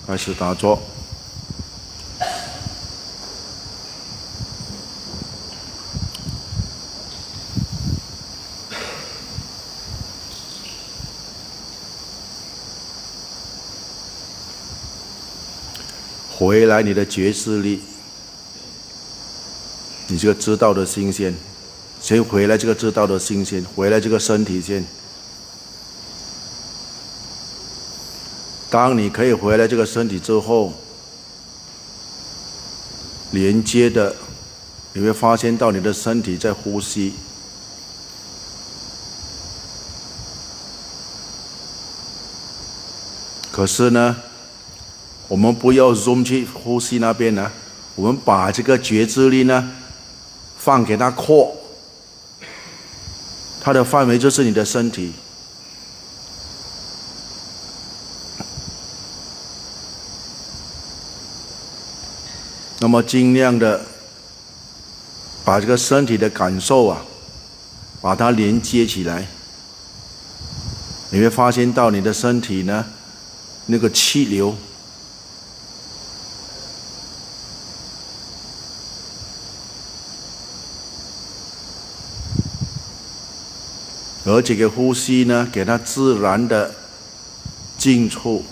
开始打坐。回来你的觉知力，你这个知道的心先，先回来这个知道的心先，回来这个身体先。当你可以回来这个身体之后，连接的，你会发现到你的身体在呼吸。可是呢，我们不要 zoom 去呼吸那边呢，我们把这个觉知力呢，放给它扩，它的范围就是你的身体。那么尽量的把这个身体的感受把它连接起来，你会发现到你的身体呢，那个气流，而这个呼吸呢，给它自然的进出。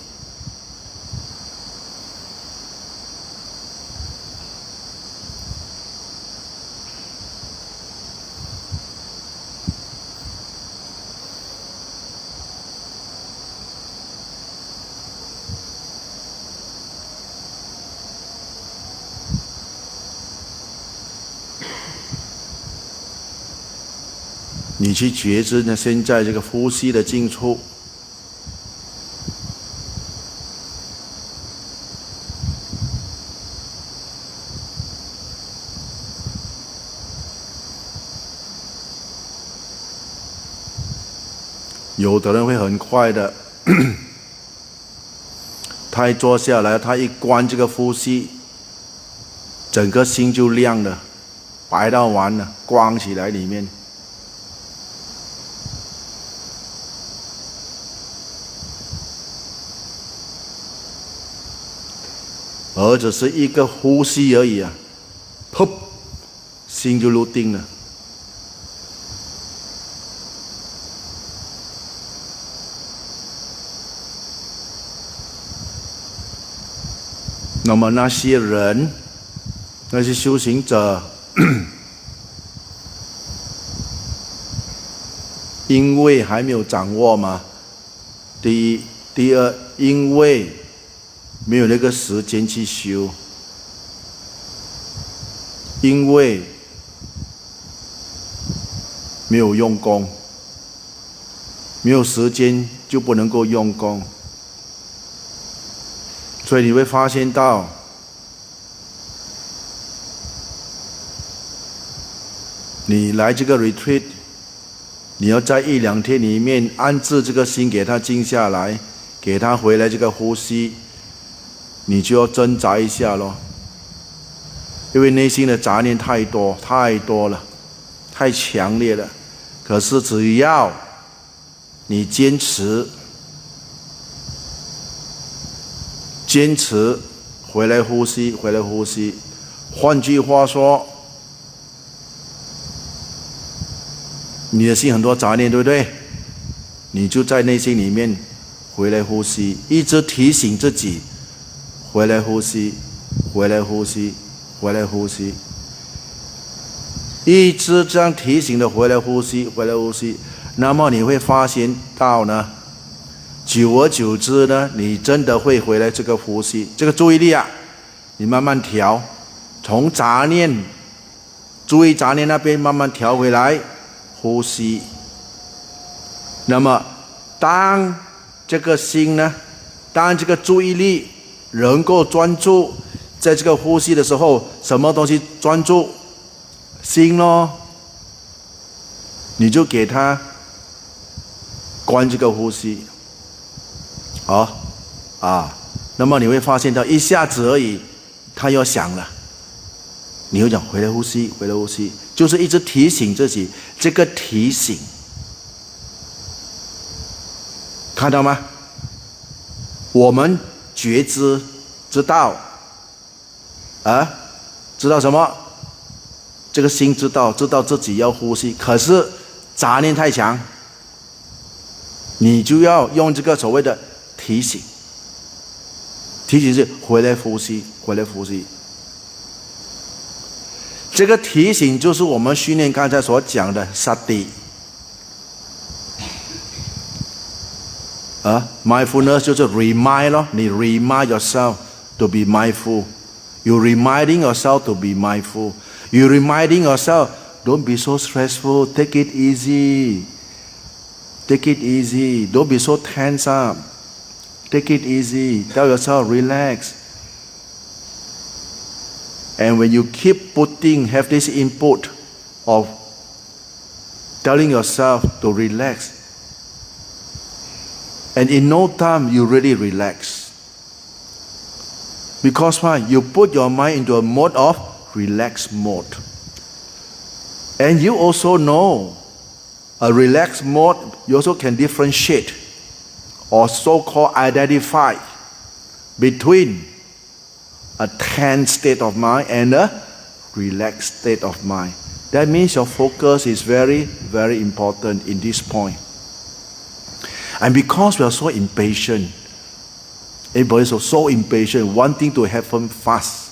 你去觉知呢，现在这个呼吸的进出，有的人会很快的，他一坐下来，他一关这个呼吸，整个心就亮了，白到完了，光起来里面。而只是一个呼吸而已噗，心就入定了。那么那些人，那些修行者，因为还没有掌握嘛，第一，第二，因为没有那个时间去修，因为没有用功，没有时间就不能够用功，所以你会发现到，你来这个 retreat， 你要在一两天里面安置这个心，给它静下来，给它回来这个呼吸。你就要挣扎一下咯，因为内心的杂念太多了，太强烈了。可是只要你坚持回来呼吸，回来呼吸。换句话说，你的心很多杂念，对不对？你就在内心里面回来呼吸，一直提醒自己。回来呼吸，回来呼吸，回来呼吸，一直这样提醒的回来呼吸，回来呼吸。那么你会发现到呢，久而久之呢，你真的会回来这个呼吸，这个注意力你慢慢调，从杂念，注意杂念那边慢慢调回来，呼吸。那么当这个心呢，当这个注意力能够专注在这个呼吸的时候，什么东西专注？心咯，你就给它关这个呼吸，好那么你会发现到一下子而已，它又响了，你会讲回来呼吸，回来呼吸，就是一直提醒自己，这个提醒，看到吗？我们觉知知道知道什么？这个心知道自己要呼吸，可是杂念太强，你就要用这个所谓的提醒。提醒是回来呼吸，回来呼吸。这个提醒就是我们训练刚才所讲的 Sati。mindfulness 就是 remind 咯，你 remind yourself to be mindful. You reminding yourself to be mindful. You reminding yourself, don't be so stressful. Take it easy. Take it easy. Don't be so tense up. Take it easy. Tell yourself, relax. And when you keep have this input of telling yourself to relax, and in no time you really relax. Because why? You put your mind into a mode of relaxed mode. And you also know a relaxed mode, you also can differentiate or so-called identify between a tense state of mind and a relaxed state of mind. That means your focus is very, very important in this point. And because we are so impatient, everybody is so impatient, wanting to happen fast.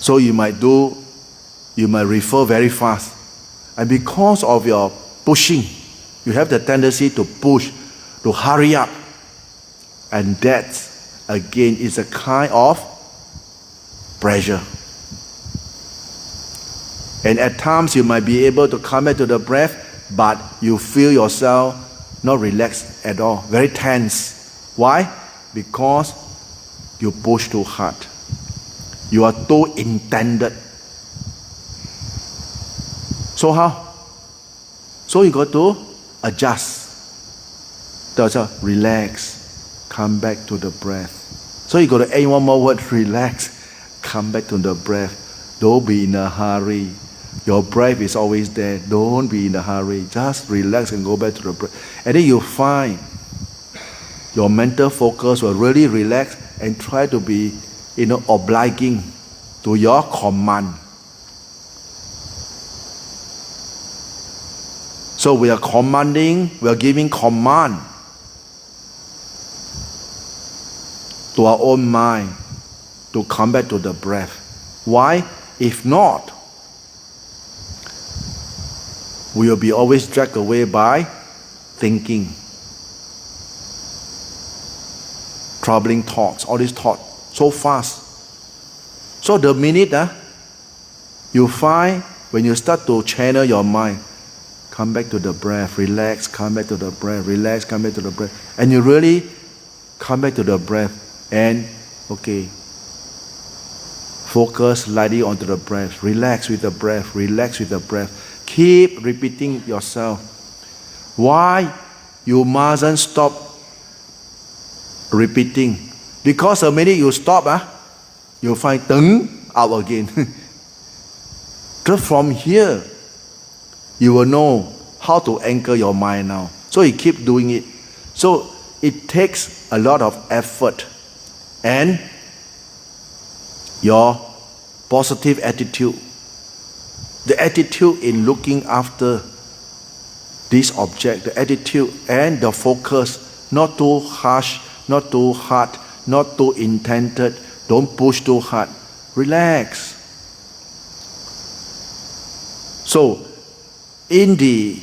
So you might refer very fast. And because of your pushing, you have the tendency to push, to hurry up. And that, again, is a kind of pressure. And at times you might be able to come back to the breath, but you feel yourself not relaxed at all, very tense. Why? Because you push too hard. You are too intended. So how? So you got to adjust. Tell yourself, relax, come back to the breath. So you got to add one more word, relax, come back to the breath. Don't be in a hurry. Your breath is always there. Don't be in a hurry. Just relax and go back to the breath. And then you find your mental focus will really relax and try to be, obliging to your command. So we are commanding, we are giving command to our own mind to come back to the breath. Why? If not, we will be always dragged away by thinking, troubling thoughts, all these thoughts, so fast. So the minute you find when you start to channel your mind, come back to the breath, relax, come back to the breath, relax, come back to the breath. And you really come back to the breath and, focus lightly onto the breath, relax with the breath, relax with the breath. Keep repeating yourself. Why you mustn't stop repeating? Because the minute you stop, you'll find out again. Just from here, you will know how to anchor your mind now. So you keep doing it. So it takes a lot of effort and your positive attitude. The attitude in looking after this object, the attitude and the focus, not too harsh, not too hard, not too intended. Don't push too hard. Relax. So, in the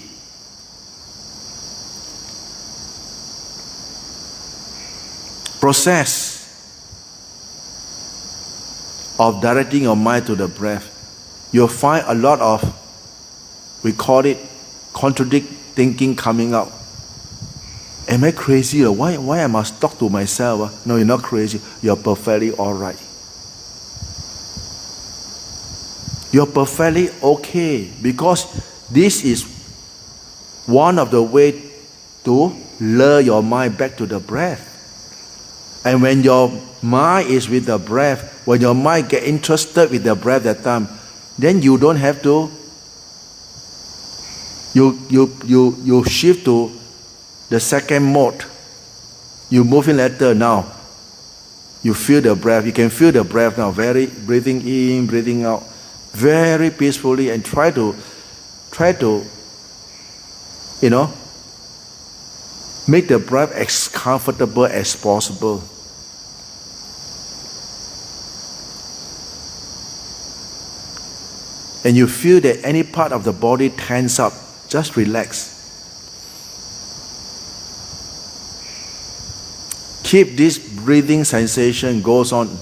process of directing your mind to the breath, you'll find a lot of, we call it contradict thinking coming out. Am I crazy? Why I must talk to myself? No, you're not crazy. You're perfectly all right. You're perfectly okay, because this is one of the ways to lure your mind back to the breath. And when your mind is with the breath, when your mind get interested with the breath that time, then you don't have to You shift to the second mode. You move in later now. You feel the breath. You can feel the breath now. Very breathing in, breathing out, very peacefully, and try to, make the breath as comfortable as possible. And you feel that any part of the body tense up, just relax. Keep this breathing sensation goes on.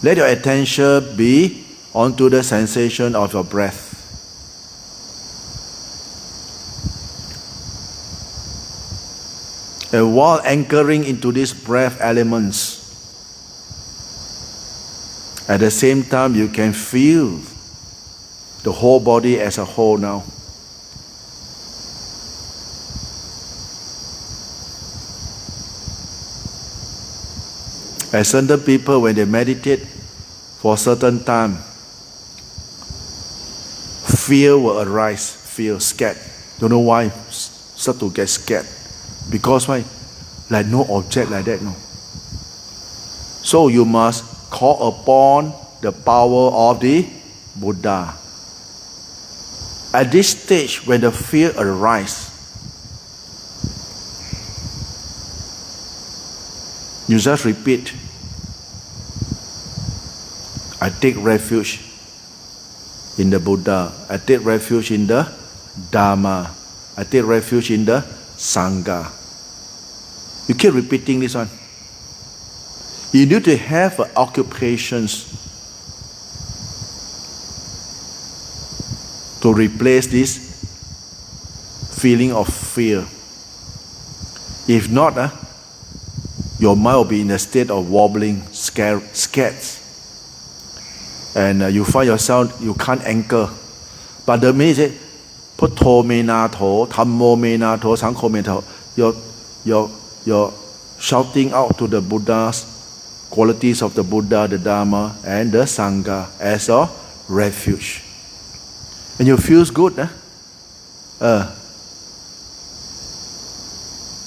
Let your attention be onto the sensation of your breath. And while anchoring into these breath elements, at the same time you can feel the whole body as a whole now. As certain people, when they meditate for a certain time, fear will arise, fear, scared. Don't know why, start to get scared. Because why? Like no object like that, no. So you must call upon the power of the Buddha. At this stage, when the fear arises, you just repeat, I take refuge in the Buddha. I take refuge in the Dharma. I take refuge in the Sangha. You keep repeating this one. You need to have occupations to replace this feeling of fear. If not, your mind will be in a state of wobbling, scared. And you find yourself, you can't anchor. But the minute you say, Putto me na tho, Dhammo me na tho, Sangho me na tho, you're shouting out to the Buddha's qualities of the Buddha, the Dharma, and the Sangha as a refuge. And you feel good.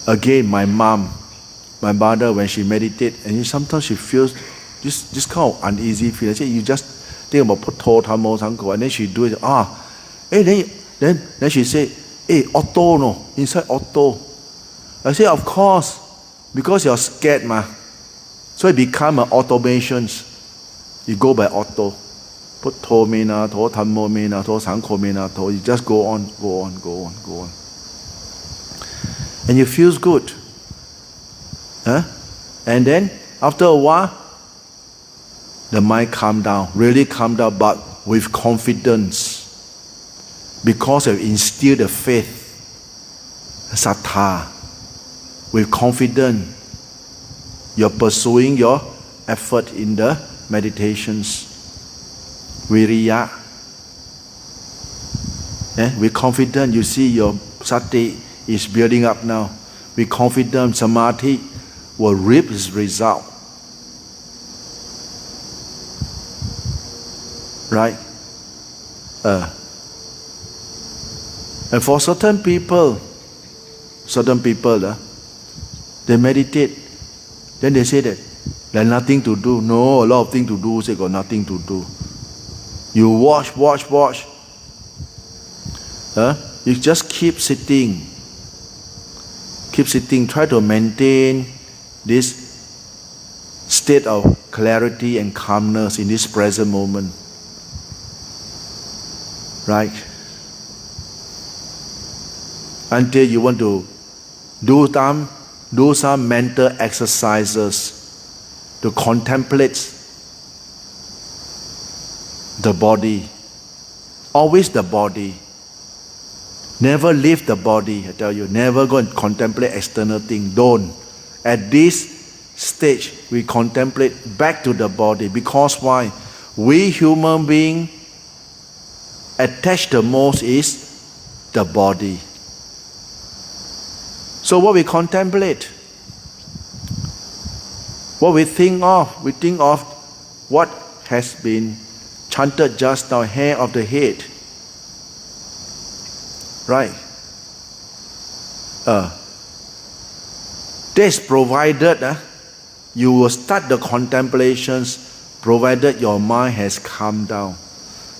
Again, my mother, when she meditates, and sometimes she feels this kind of uneasy feeling. You just think about Putto, Dhammo, Sangho, and then she do it. Then she say, auto no, inside auto. I say, of course, because you're scared, ma. So it become an automation. You go by auto. Putto me na tho, Dhammo me na tho, Sangho me na tho. You just go on. And you feel good. And then, after a while, the mind calm down, really calm down, but with confidence. Because you've instilled the faith, sattha, with confidence, you're pursuing your effort in the meditations. Viriya. With confidence, you see your sati is building up now. With confidence, samadhi will reap its result. Right? And for certain people, they meditate, then they say that there's nothing to do. No, a lot of things to do, they got nothing to do. You watch. You just keep sitting, try to maintain this state of clarity and calmness in this present moment. Right? Until you want to do some mental exercises to contemplate the body. Always the body. Never leave the body, I tell you. Never go and contemplate external things. Don't. At this stage, we contemplate back to the body. Because why? We human beings attached the most is the body. So what we contemplate, what we think of what has been chanted just now, hair of the head. Right? This provided you will start the contemplations provided your mind has calmed down.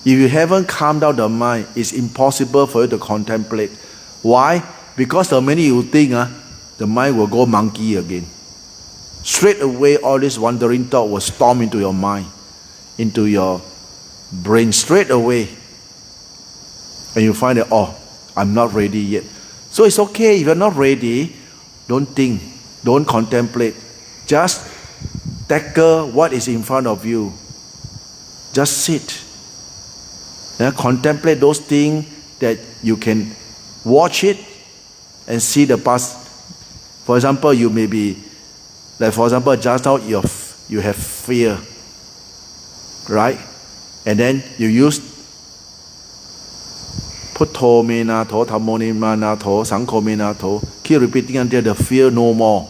If you haven't calmed down the mind, it's impossible for you to contemplate. Why? Because the minute you think, the mind will go monkey again. Straight away, all this wandering thought will storm into your mind, into your brain, straight away. And you find that, oh, I'm not ready yet. So it's okay if you're not ready, don't think, don't contemplate. Just tackle what is in front of you. Just sit. Contemplate those things that you can watch it and see the past. For example, you may be, like for example, just now you have fear, right? And then you use Putto me na to, Thammo me na to, Sangho me na to. Keep repeating until the fear no more.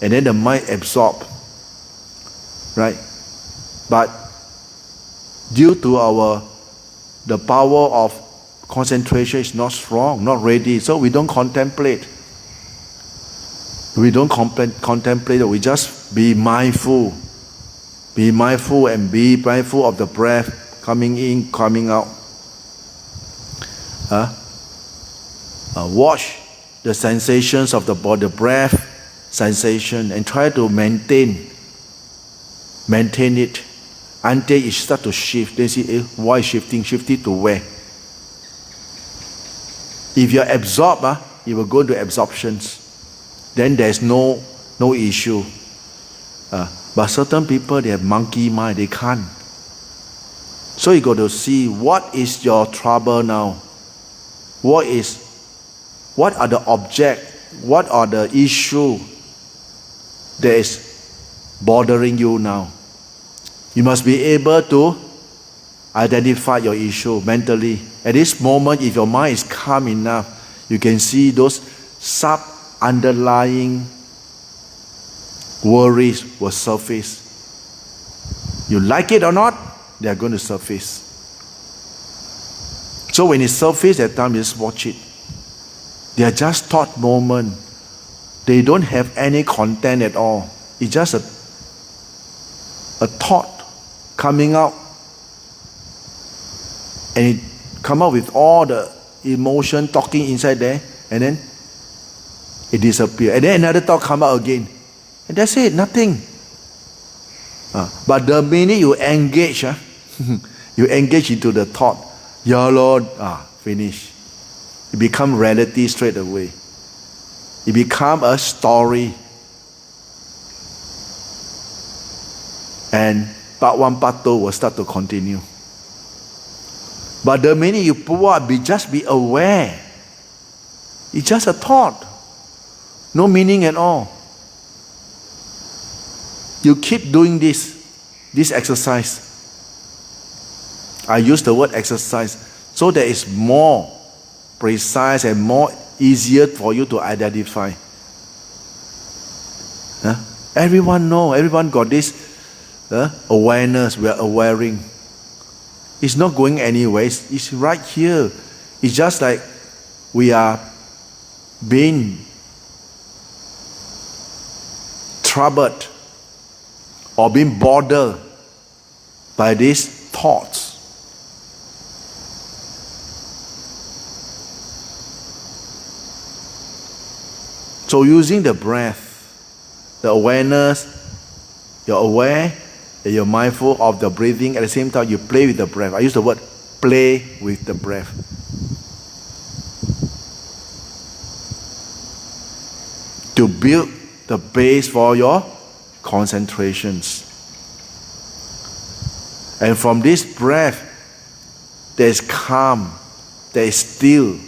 And then the mind absorb. Right? But due to the power of concentration is not strong, not ready, so we don't contemplate. We don't contemplate, we just be mindful. Be mindful and be mindful of the breath coming in, coming out. Watch the sensations of the body, the breath sensation, and try to maintain it until it starts to shift. Then see, why shifting? Shifting to where? If you're absorbed, you will go into absorptions. Then there's no issue. But certain people, they have monkey mind, they can't. So you got to see what is your trouble now. What are the object? What are the issue that is bothering you now? You must be able to identify your issue mentally. At this moment, if your mind is calm enough, you can see those underlying worries will surface. You like it or not, they are going to surface. So when it surfaces, at time, just watch it. They are just thought moment. They don't have any content at all. It's just a thought coming out. And it come out with all the emotion talking inside there, and then it disappears. And then another thought come out again. And that's it, nothing. But the minute you engage, you engage into the thought, yeah Lord, finish. It becomes reality straight away. It becomes a story. And part 1, part 2 will start to continue. But the minute you pull out, just be aware. It's just a thought. No meaning at all. You keep doing this exercise. I use the word exercise so that it's more precise and more easier for you to identify. Everyone know, everyone got this awareness, we are awareing. It's not going anywhere, it's right here. It's just like we are being troubled or being bothered by these thoughts. So using the breath, the awareness, you're aware, and you're mindful of the breathing. At the same time, you play with the breath. I use the word play with the breath. To build the base for your concentrations. And from this breath, there is calm, there is still.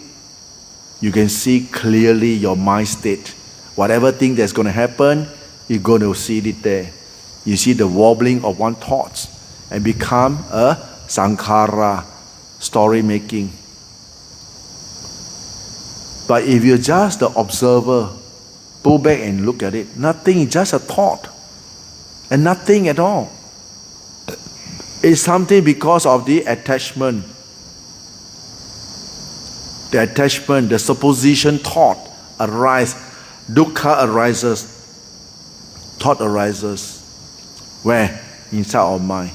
You can see clearly your mind state. Whatever thing that's going to happen, you're going to see it there. You see the wobbling of one thought and become a sankhara, story making. But if you're just the observer, pull back and look at it, nothing, just a thought. And nothing at all. It's something because of the attachment the attachment, the supposition, thought arise, dukkha arises, thought arises. Where? Inside our mind.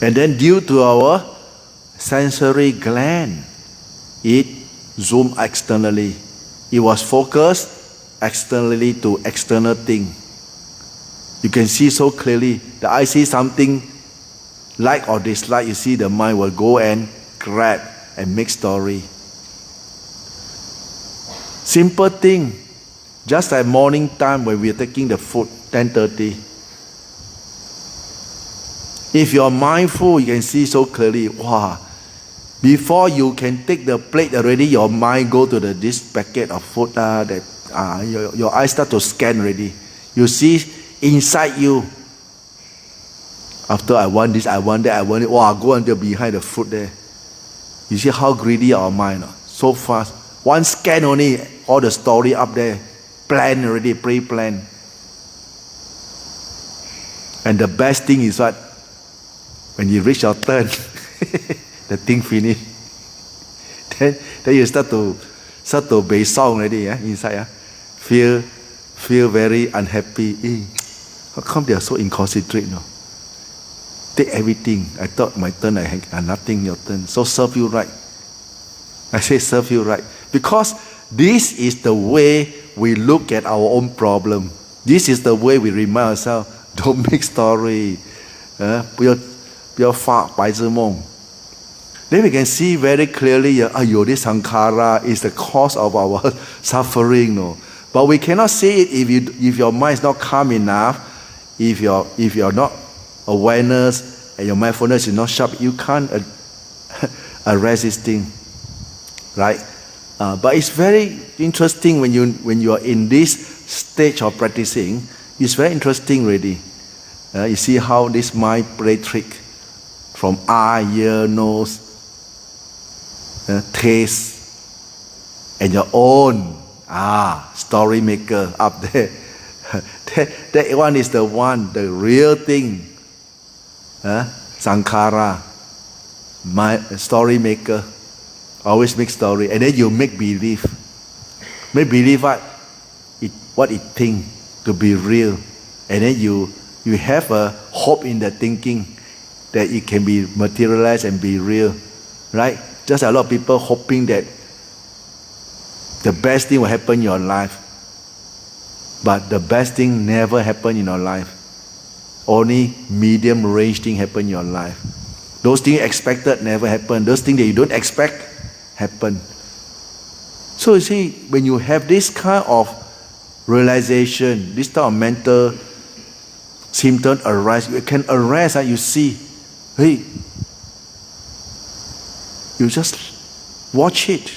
And then due to our sensory gland, it zoomed externally. It was focused externally to external thing. You can see so clearly. The eye sees something like or dislike, you see the mind will go and grab and make story. Simple thing. Just like morning time when we are taking the food, 10:30. If you are mindful, you can see so clearly, wow. Before you can take the plate already, your mind go to this packet of food your eyes start to scan already. You see inside you. After I want this, I want that, I want it. Wow, go until behind the food there. You see how greedy our mind are. So fast. One scan only, all the story up there. Planned already, pre-planned. And the best thing is what? When you reach your turn, the thing finish. Then you start to be song already, inside. Feel very unhappy. How come they are so inconsiderate? No? Take everything. I thought my turn, I had nothing, your turn. So serve you right. I say serve you right. Because this is the way we look at our own problem. This is the way we remind ourselves, don't make story. 不要发白日梦. Then we can see very clearly, this sankhara is the cause of our suffering. No? But we cannot see it if your mind is not calm enough, if you're not awareness and your mindfulness is not sharp, you can't arrest this thing, right? But it's very interesting when you are in this stage of practicing. It's very interesting, really. You see how this mind play trick from eye, ear, nose, taste, and your own story maker up there. That one is the real thing. Sankhara, my story maker, always make story, and then you make believe. Make believe what it think to be real, and then you have a hope in the thinking that it can be materialized and be real, right? Just a lot of people hoping that the best thing will happen in your life, but the best thing never happen in your life. Only medium range thing happen in your life. Those things expected never happen. Those things that you don't expect happen. So you see, when you have this kind of realization, this type of mental symptom arise, you can arrest, you see, hey, you just watch it,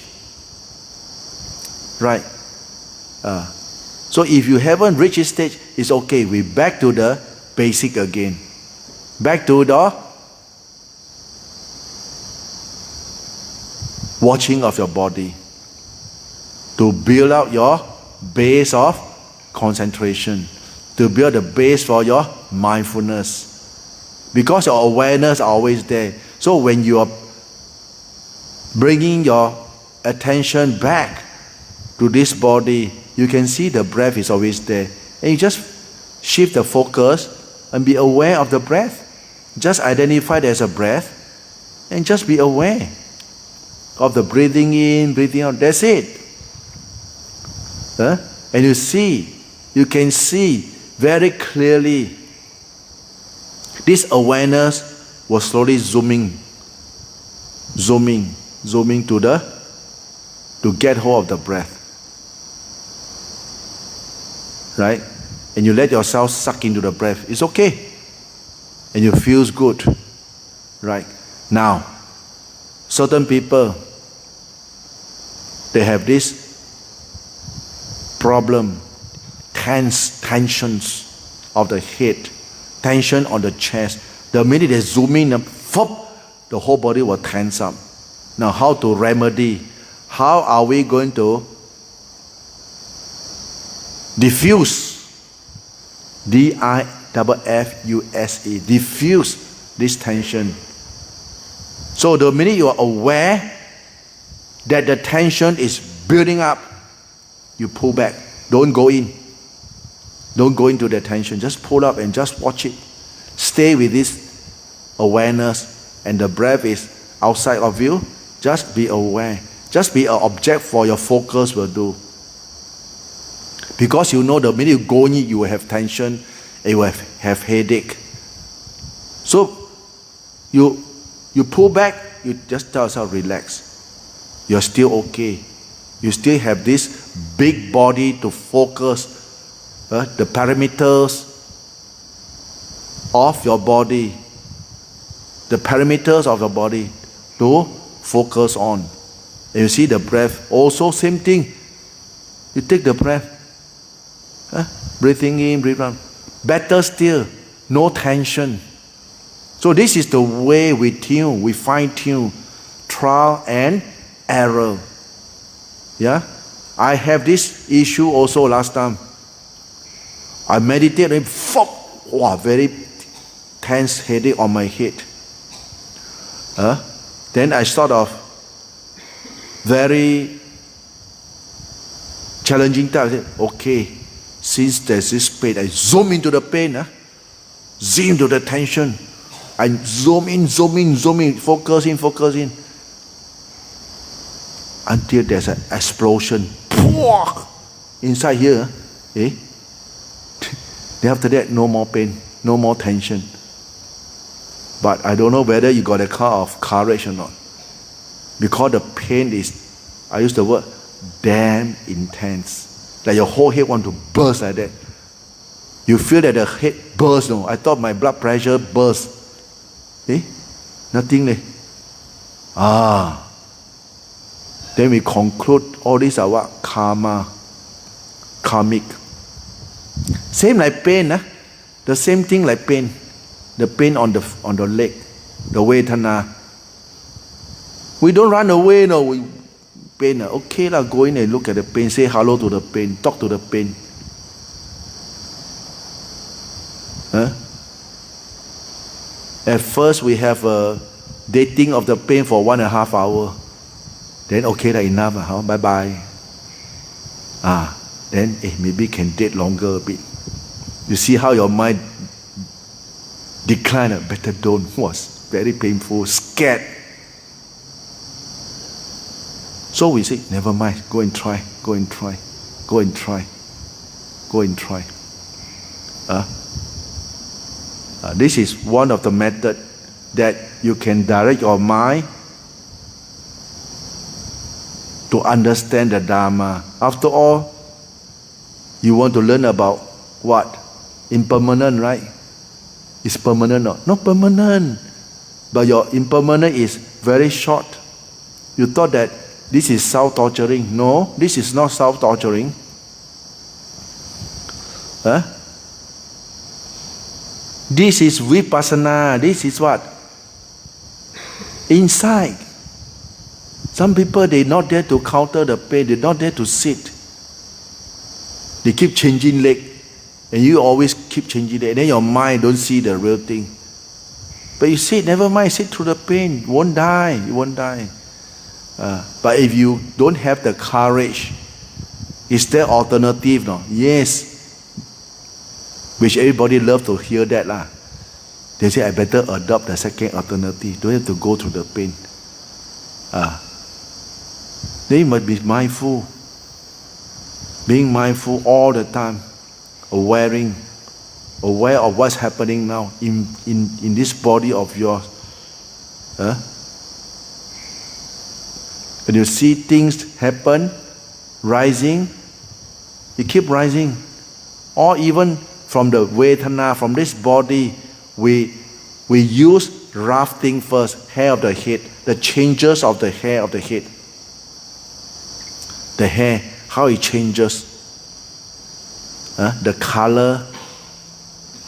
right? So if you haven't reached this stage, it's okay. We're back to the basic again. Back to the watching of your body to build out your base of concentration, to build the base for your mindfulness. Because your awareness is always there. So when you are bringing your attention back to this body, you can see the breath is always there. And you just shift the focus and be aware of the breath. Just identify there's a breath and just be aware of the breathing in, breathing out. That's it. And you can see very clearly this awareness was slowly zooming to get hold of the breath. Right? And you let yourself suck into the breath. It's okay. And you feel good. Right? Now, certain people, they have this problem, tensions of the head, tension on the chest. The minute they zoom in, the whole body will tense up. Now, how to remedy? How are we going to diffuse? diffuse. Diffuse this tension. So the minute you are aware that the tension is building up, you pull back. Don't go in. Don't go into the tension. Just pull up and just watch it. Stay with this awareness, and the breath is outside of you. Just be aware. Just be an object for your focus will do. Because you know the minute you go in, you will have tension, and you will have headache. So you pull back, you just tell yourself, relax. You're still okay. You still have this big body to focus the parameters of your body. The parameters of your body to focus on. And you see the breath, also same thing. You take the breath. Breathing in, breathing out. Better still, no tension. So this is the way we tune, we fine tune, trial and error. Yeah, I have this issue also last time. I meditated and very tense headache on my head. Then I sort of very challenging time. I said, okay, since there's this pain, I zoom into the pain, zoom into the tension. I zoom in, focus in. Until there's an explosion. Inside here. Then after that, no more pain, no more tension. But I don't know whether you got a kind of courage or not. Because the pain is, I use the word, damn intense. Like your whole head want to burst like that. You feel that the head burst. No, I thought my blood pressure burst. Nothing. Then we conclude all these are what? Karmic. Same like pain. The same thing like pain. The pain on the leg. The vedana. We don't run away, no. We pain. Okay, go in and look at the pain. Say hello to the pain. Talk to the pain. At first we have a dating of the pain for 1.5 hours. Then okay, enough. Bye-bye. Then maybe can date longer a bit. You see how your mind declined. Better don't. Was very painful, scared. So we say, never mind. Go and try. This is one of the methods that you can direct your mind to understand the Dharma. After all, you want to learn about what? Impermanent, right? Is permanent or not permanent? But your impermanent is very short. You thought that this is self-torturing. No, this is not self-torturing. This is vipassana. This is what? Inside. Some people, they not there to counter the pain. They not there to sit. They keep changing leg. And you always keep changing leg. And then your mind don't see the real thing. But you sit, never mind, sit through the pain. You won't die. But if you don't have the courage, is there alternative? No? Yes. Which everybody love to hear that. They say, I better adopt the second alternative. Don't have to go through the pain. They must be mindful. Being mindful all the time. Aware of what's happening now in this body of yours. When you see things happen, rising, you keep rising. Or even from the vedana, from this body, we use rafting first, hair of the head, the changes of the hair of the head. The hair, how it changes. The color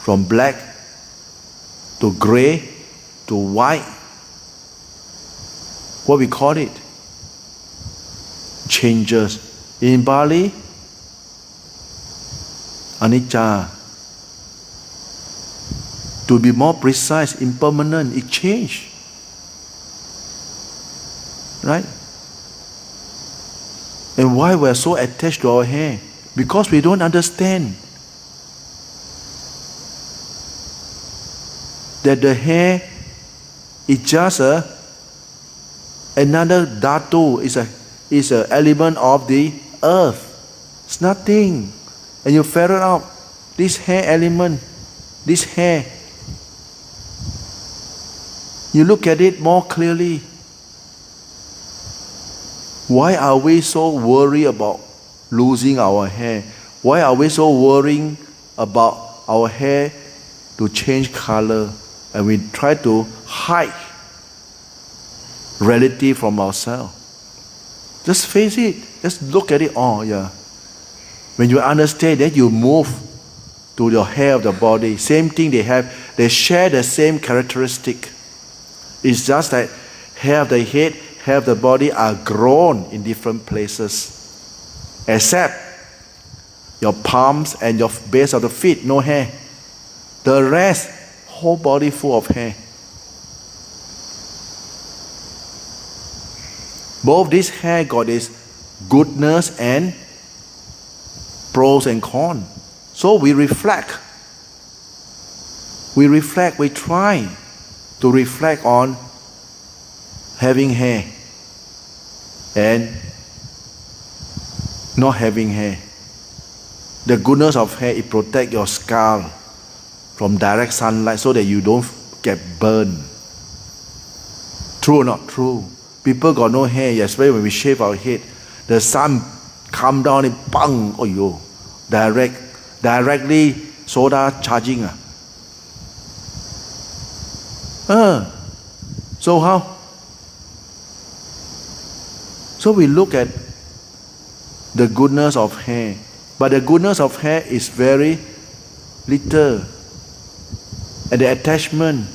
from black to gray to white. What we call it? Changes. In Bali, anicca. To be more precise, impermanent, it changes. Right? And why we are so attached to our hair? Because we don't understand that the hair is just another dhatu, is an element of the earth. It's nothing. And you figure out this hair element, this hair, you look at it more clearly. Why are we so worried about losing our hair? Why are we so worrying about our hair to change color? And we try to hide reality from ourselves. Just face it. Just look at it. Oh, yeah. When you understand that, you move to your hair of the body. Same thing they have. They share the same characteristic. It's just that hair of the head, hair of the body are grown in different places. Except your palms and your base of the feet, no hair. The rest, whole body full of hair. Both this hair got its goodness and pros and cons. So we reflect. We try to reflect on having hair and not having hair. The goodness of hair, it protects your skull from direct sunlight so that you don't get burned. True or not true? People got no hair, especially when we shave our head. The sun come down and bang, oh yo, directly soda charging. So how? So we look at the goodness of hair, but the goodness of hair is very little. And the attachment,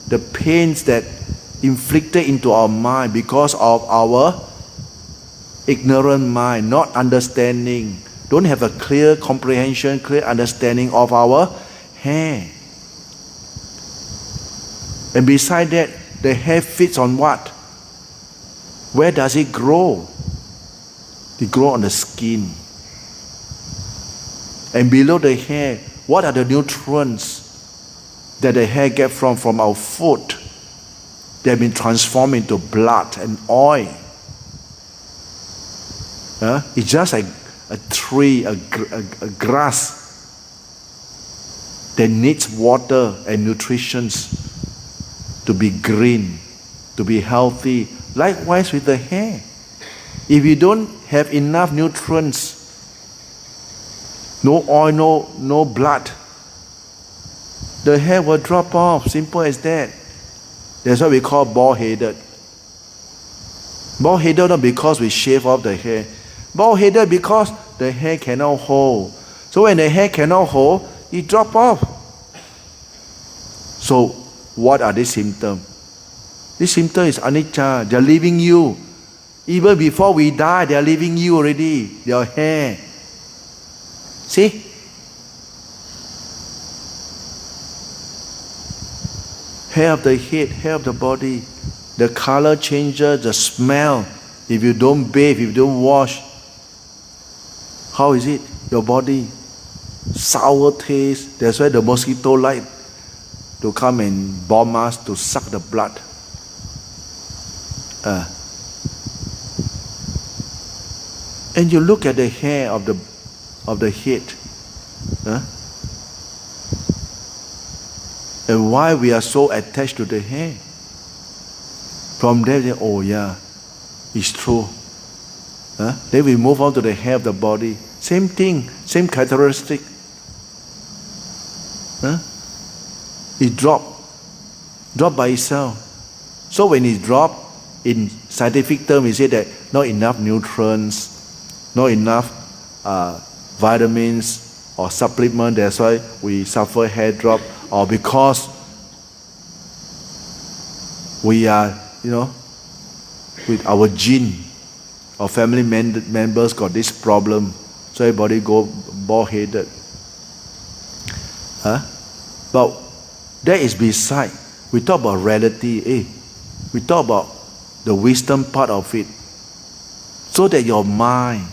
the pains that inflicted into our mind because of our ignorant mind, not understanding, don't have a clear comprehension, clear understanding of our hair. And beside that, the hair fits on what? Where does it grow? It grows on the skin. And below the hair, what are the nutrients that the hair get from our food? They have been transformed into blood and oil. It's just like a tree, a grass that needs water and nutrition to be green, to be healthy. Likewise with the hair. If you don't have enough nutrients, no oil, no blood, the hair will drop off. Simple as that. That's what we call bald-headed. Bald-headed not because we shave off the hair. Bald-headed because the hair cannot hold. So when the hair cannot hold, it drop off. So what are these symptoms? This symptom is anicca. They are leaving you. Even before we die, they are leaving you already. Your hair. See? Hair of the head, hair of the body. The color changes, the smell. If you don't bathe, if you don't wash, how is it? Your body, sour taste. That's why the mosquito like to come and bomb us, to suck the blood. And you look at the hair of the head. And why we are so attached to the hair. From there, oh yeah, it's true. Then we move on to the hair of the body. Same thing, same characteristic. It drop by itself. So when it drop, in scientific terms, we say that not enough nutrients, not enough vitamins or supplement. That's why we suffer hair drop, or because we are, with our gene, our family members got this problem, so everybody go bald-headed. But that is beside. We talk about reality. We talk about the wisdom part of it, so that your mind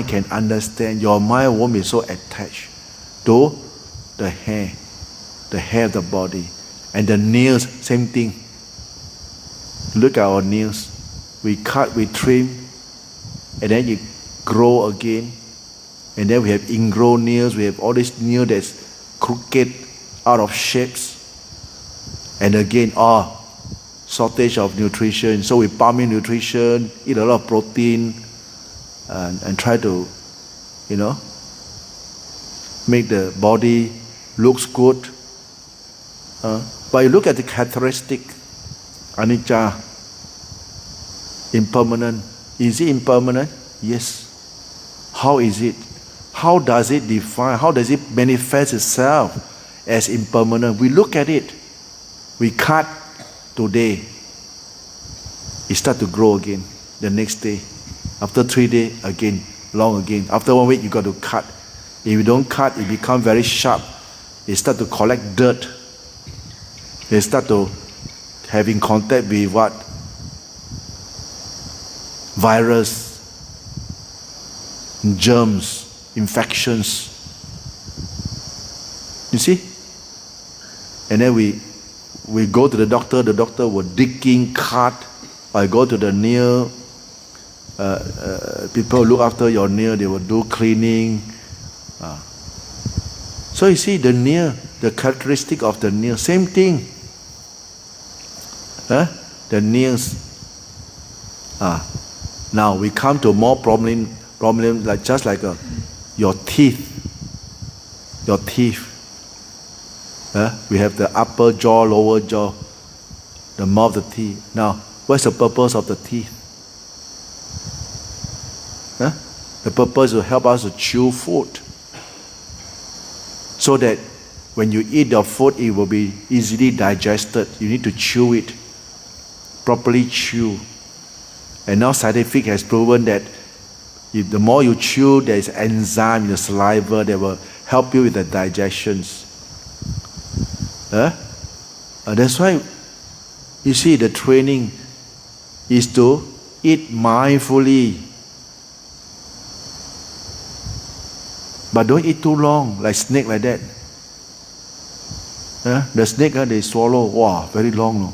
can understand. Your mind won't be so attached to the hair of the body. And the nails, same thing. Look at our nails. We cut, we trim, and then it grow again. And then we have ingrown nails. We have all these nails that's crooked, out of shapes. And again, shortage of nutrition. So we pump in nutrition, eat a lot of protein, and try to, make the body looks good. But you look at the characteristic, anicca, impermanent. Is it impermanent? Yes. How is it? How does it define? How does it manifest itself as impermanent? We look at it. We cut today. It starts to grow again the next day. After 3 days, again, long again. After 1 week, you got to cut. If you don't cut, it becomes very sharp. It starts to collect dirt. They start to having contact with what? Virus, germs, infections. You see? And then we go to the doctor will digging, cut. I go to the nail. People look after your nail, they will do cleaning. So you see the nail, the characteristic of the nail, same thing. The nails. Now we come to more problem like just like your teeth. Your teeth. We have the upper jaw, lower jaw, the mouth, the teeth. Now, what's the purpose of the teeth? The purpose is to help us to chew food, so that when you eat the food, it will be easily digested. You need to chew it, properly chew. And now scientific has proven that the more you chew, there is enzyme in the saliva that will help you with the digestions. That's why you see the training is to eat mindfully. But don't eat too long, like snake like that. The snake, they swallow, wow, very long. No?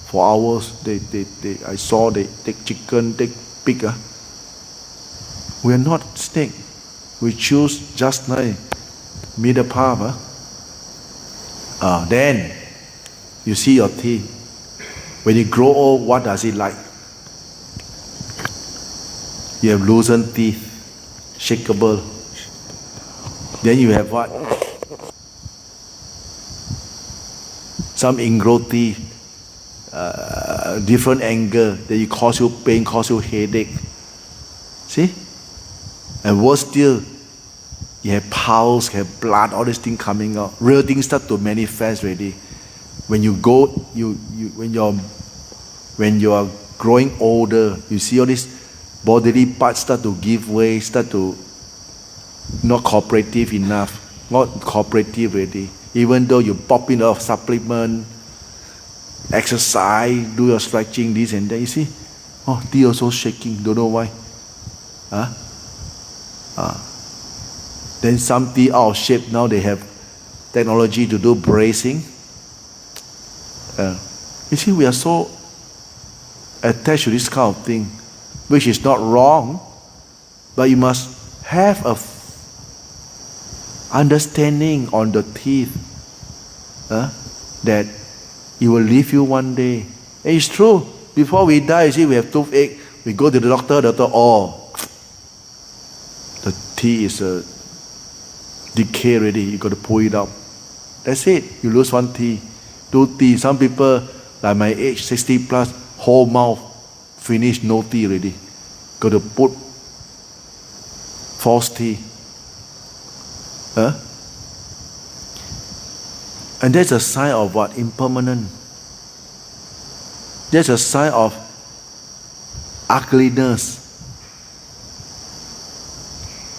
For hours, I saw they take chicken, take pig. We are not snake. We choose just nice, middle path. Then, you see your teeth. When you grow old, what does it like? You have loosened teeth, shakeable. Then you have what? Some ingrown teeth, different angle that you cause you pain, cause you headache. See? And worse still, you have pulse, you have blood, all these things coming out. Real things start to manifest already. When you go, when you are growing older, you see all these bodily parts start to give way, start to not cooperative enough, not cooperative already. Even though you pop in a lot of supplement, exercise, do your stretching, this and that, you see, teeth also shaking, don't know why. Then some teeth out of shape, now they have technology to do bracing. You see, we are so attached to this kind of thing, which is not wrong, but you must have a understanding on the teeth, that it will leave you one day. And it's true. Before we die, you see, we have toothache. We go to the doctor, the teeth is decay already. You got to pull it out. That's it. You lose one teeth, 2 teeth. Some people, like my age, 60 plus, whole mouth finished, no teeth already. Got to put false teeth. And that's a sign of what? Impermanent. That's a sign of ugliness,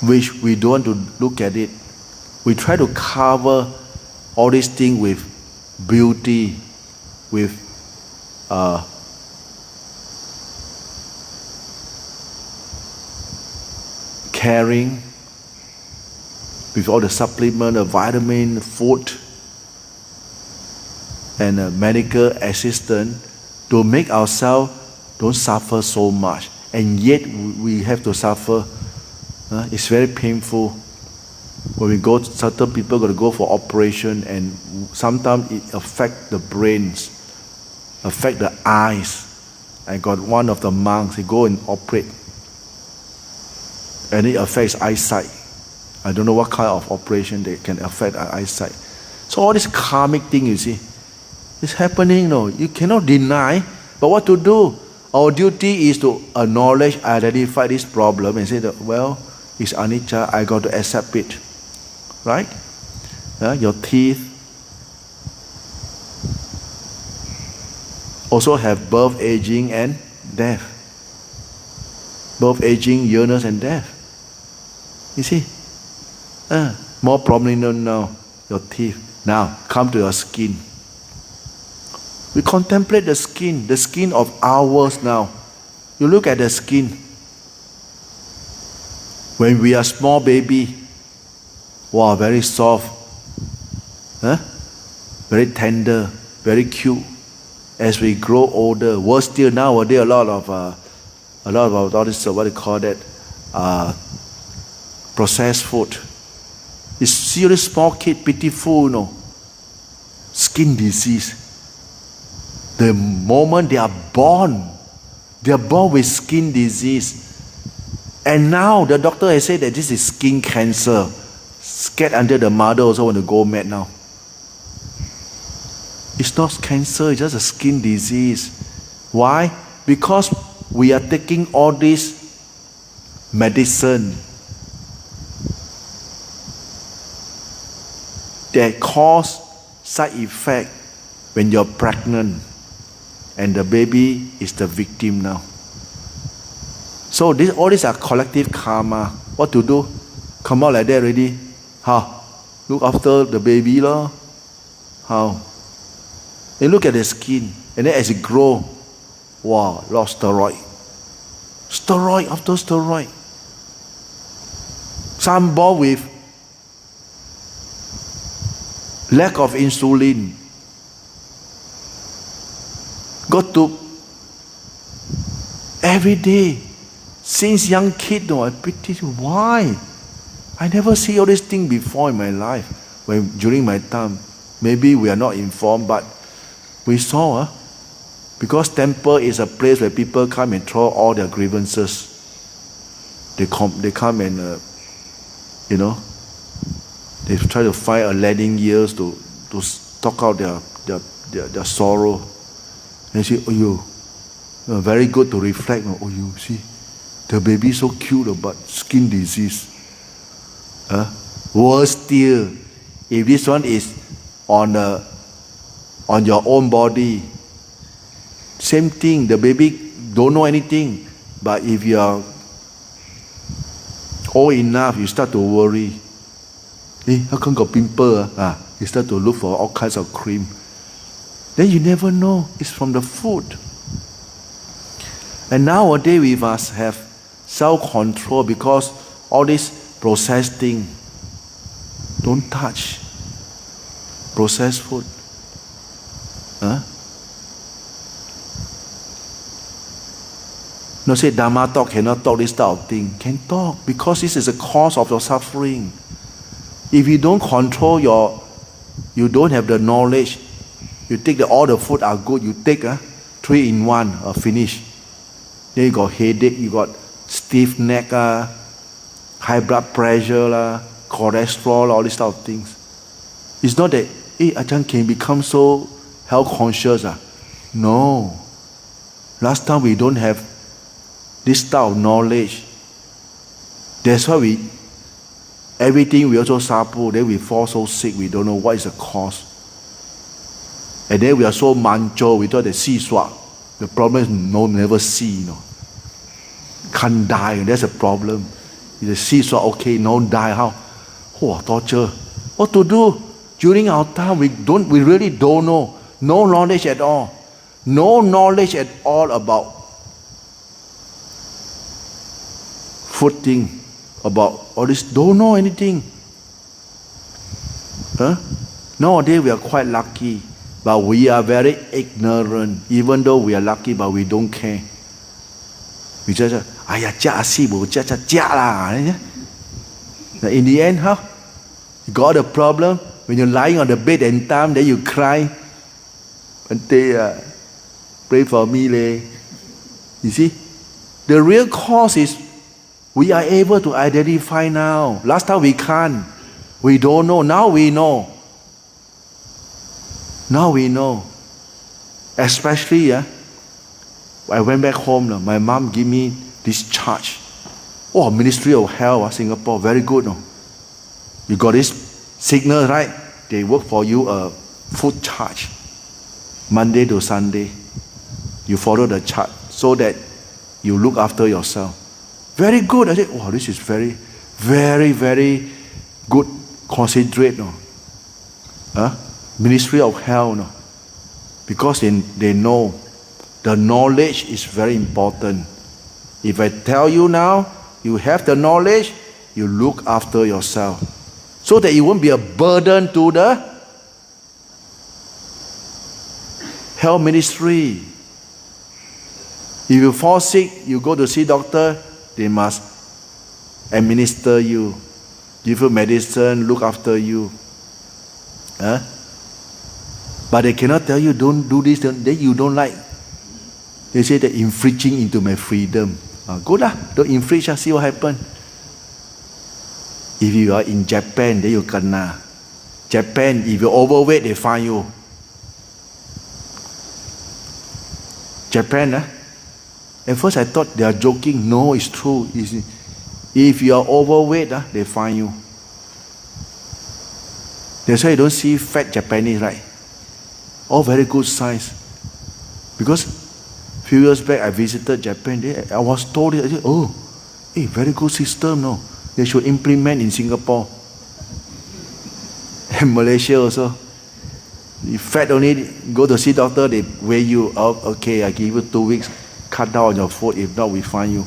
which we don't want to look at it. We try to cover all these things with beauty, with caring with all the supplement, the vitamin, food, and medical assistance to make ourselves don't suffer so much. And yet we have to suffer. It's very painful. When we go, certain people got to go for operation, and sometimes it affects the brains, affect the eyes. I got one of the monks, he go and operate, and it affects eyesight. I don't know what kind of operation they can affect our eyesight. So all this karmic thing, you see, it's happening. No, you cannot deny. But what to do? Our duty is to acknowledge, identify this problem, and say that, well, it's anicca. I got to accept it. Right? Your teeth also have birth, aging, and death. Birth, aging, illness, and death. You see? More prominent now, your teeth. Now, come to your skin. We contemplate the skin of ours now. You look at the skin. When we are small baby, wow, very soft, very tender, very cute. As we grow older, worse still nowadays, a lot of all this, what do you call that, processed food. You see this small kid, pitiful, skin disease. The moment they are born with skin disease. And now the doctor has said that this is skin cancer. Scared under the mother also want to go mad now. It's not cancer, it's just a skin disease. Why? Because we are taking all this medicine that cause side effect when you're pregnant and the baby is the victim now. So all these are collective karma. What to do? Come out like that already. How? Look after the baby lah. How? And look at the skin. And then as it grows, wow, lost steroid. Steroid after steroid. Some born with lack of insulin. Got to every day. Since young kid, I pity why? I never see all these things before in my life. During my time, maybe we are not informed, but we saw, because temple is a place where people come and throw all their grievances. They come and, they try to find a lending years to talk out their sorrow. And say, oh, you, very good to reflect. Oh, you see, the baby so cute, but skin disease. Worse still, if this one is on your own body, same thing, the baby don't know anything, but if you are old enough, you start to worry. How come got pimple? You start to look for all kinds of cream. Then you never know, it's from the food. And nowadays we must have self-control, because all this processed thing, don't touch processed food. No, say Dharma talk, cannot talk this type of thing. Can talk, because this is a cause of your suffering. If you don't control you don't have the knowledge, you think that all the food are good, you take 3 in 1, finish. Then you got headache, you got stiff neck, high blood pressure, cholesterol, all these type of things. It's not that, Ajahn Keng become so health conscious. No. Last time we don't have this type of knowledge. That's why everything we also suffer, then we fall so sick, we don't know what is the cause. And then we are so mancho, we thought that see swap. The problem is never see, Can't die, that's a problem. If the see swap, okay, no die, how? Oh, torture. What to do? During our time, we really don't know. No knowledge at all. no knowledge at all about food thing, about all this, don't know anything. Nowadays we are quite lucky, but we are very ignorant. Even though we are lucky, but we don't care. We just, in the end, how? You got a problem when you're lying on the bed and time, then you cry. Bante, pray for me, leh. You see, the real cause is we are able to identify now. Last time we can't. We don't know. Now we know. Now we know. Especially, I went back home. My mom gave me this charge. Oh, Ministry of Health, Singapore, very good. No? You got this signal, right? They work for you a food charge. Monday to Sunday. You follow the chart so that you look after yourself. Very good. I said, wow, this is very, very, very good. Considerate. No? Ministry of Health. No? Because they know the knowledge is very important. If I tell you now, you have the knowledge, you look after yourself. So that it won't be a burden to the health ministry. If you fall sick, you go to see doctor, they must administer you, give you medicine, look after you. But they cannot tell you, don't do this, then you don't like. They say that infringing into my freedom. Good lah, don't infringe, see what happen. If you are in Japan, then you kena. Japan, if you're overweight, they fine you. Japan, at first I thought they are joking. No, it's true. If you are overweight, they fine you. That's why you don't see fat Japanese, right? All very good size. Because a few years back I visited Japan. I was told, very good system, no? They should implement in Singapore. And Malaysia also. If fat only, go to see doctor, they weigh you up. Okay, I give you 2 weeks, cut down on your food. If not, we fine you.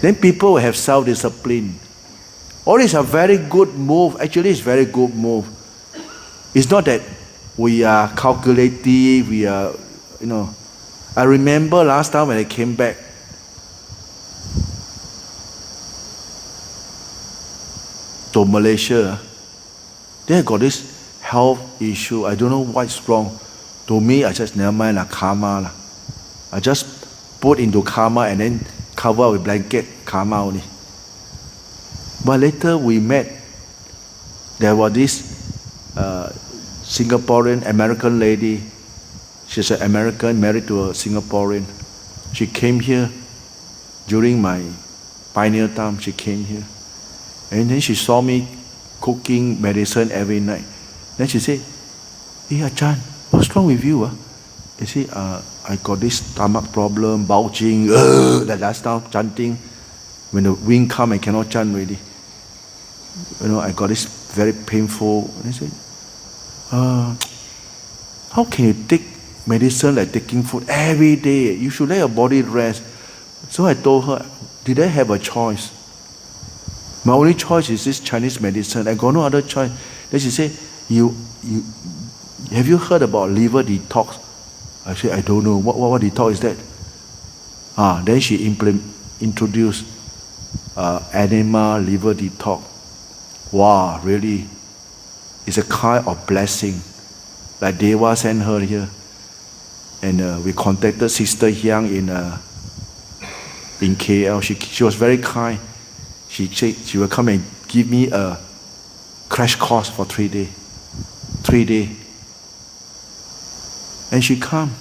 Then people will have self-discipline. All this is a very good move. Actually, it's a very good move. It's not that we are calculative, we are, I remember last time when I came back, to Malaysia, then I got this health issue. I don't know what's wrong. To me, I just never mind karma. I just put into karma and then cover with blanket karma only. But later we met. There was this Singaporean American lady. She's an American married to a Singaporean. She came here during my pioneer time. She came here. And then she saw me cooking medicine every night. Then she said, "Hey Ajahn, what's wrong with you?" I said, "I got this stomach problem, bulging, that last time chanting. When the wind come, I cannot chant already. I got this very painful." And I said, "How can you take medicine like taking food every day? You should let your body rest." So I told her, did I have a choice? My only choice is this Chinese medicine. I got no other choice. Then she said, have you heard about liver detox? I said, I don't know. What detox is that? Then she introduced animal liver detox. Wow, really? It's a kind of blessing. Like Deva sent her here. And we contacted Sister Hyang in KL. She was very kind. She said she will come and give me a crash course for 3 days. 3 days. And she come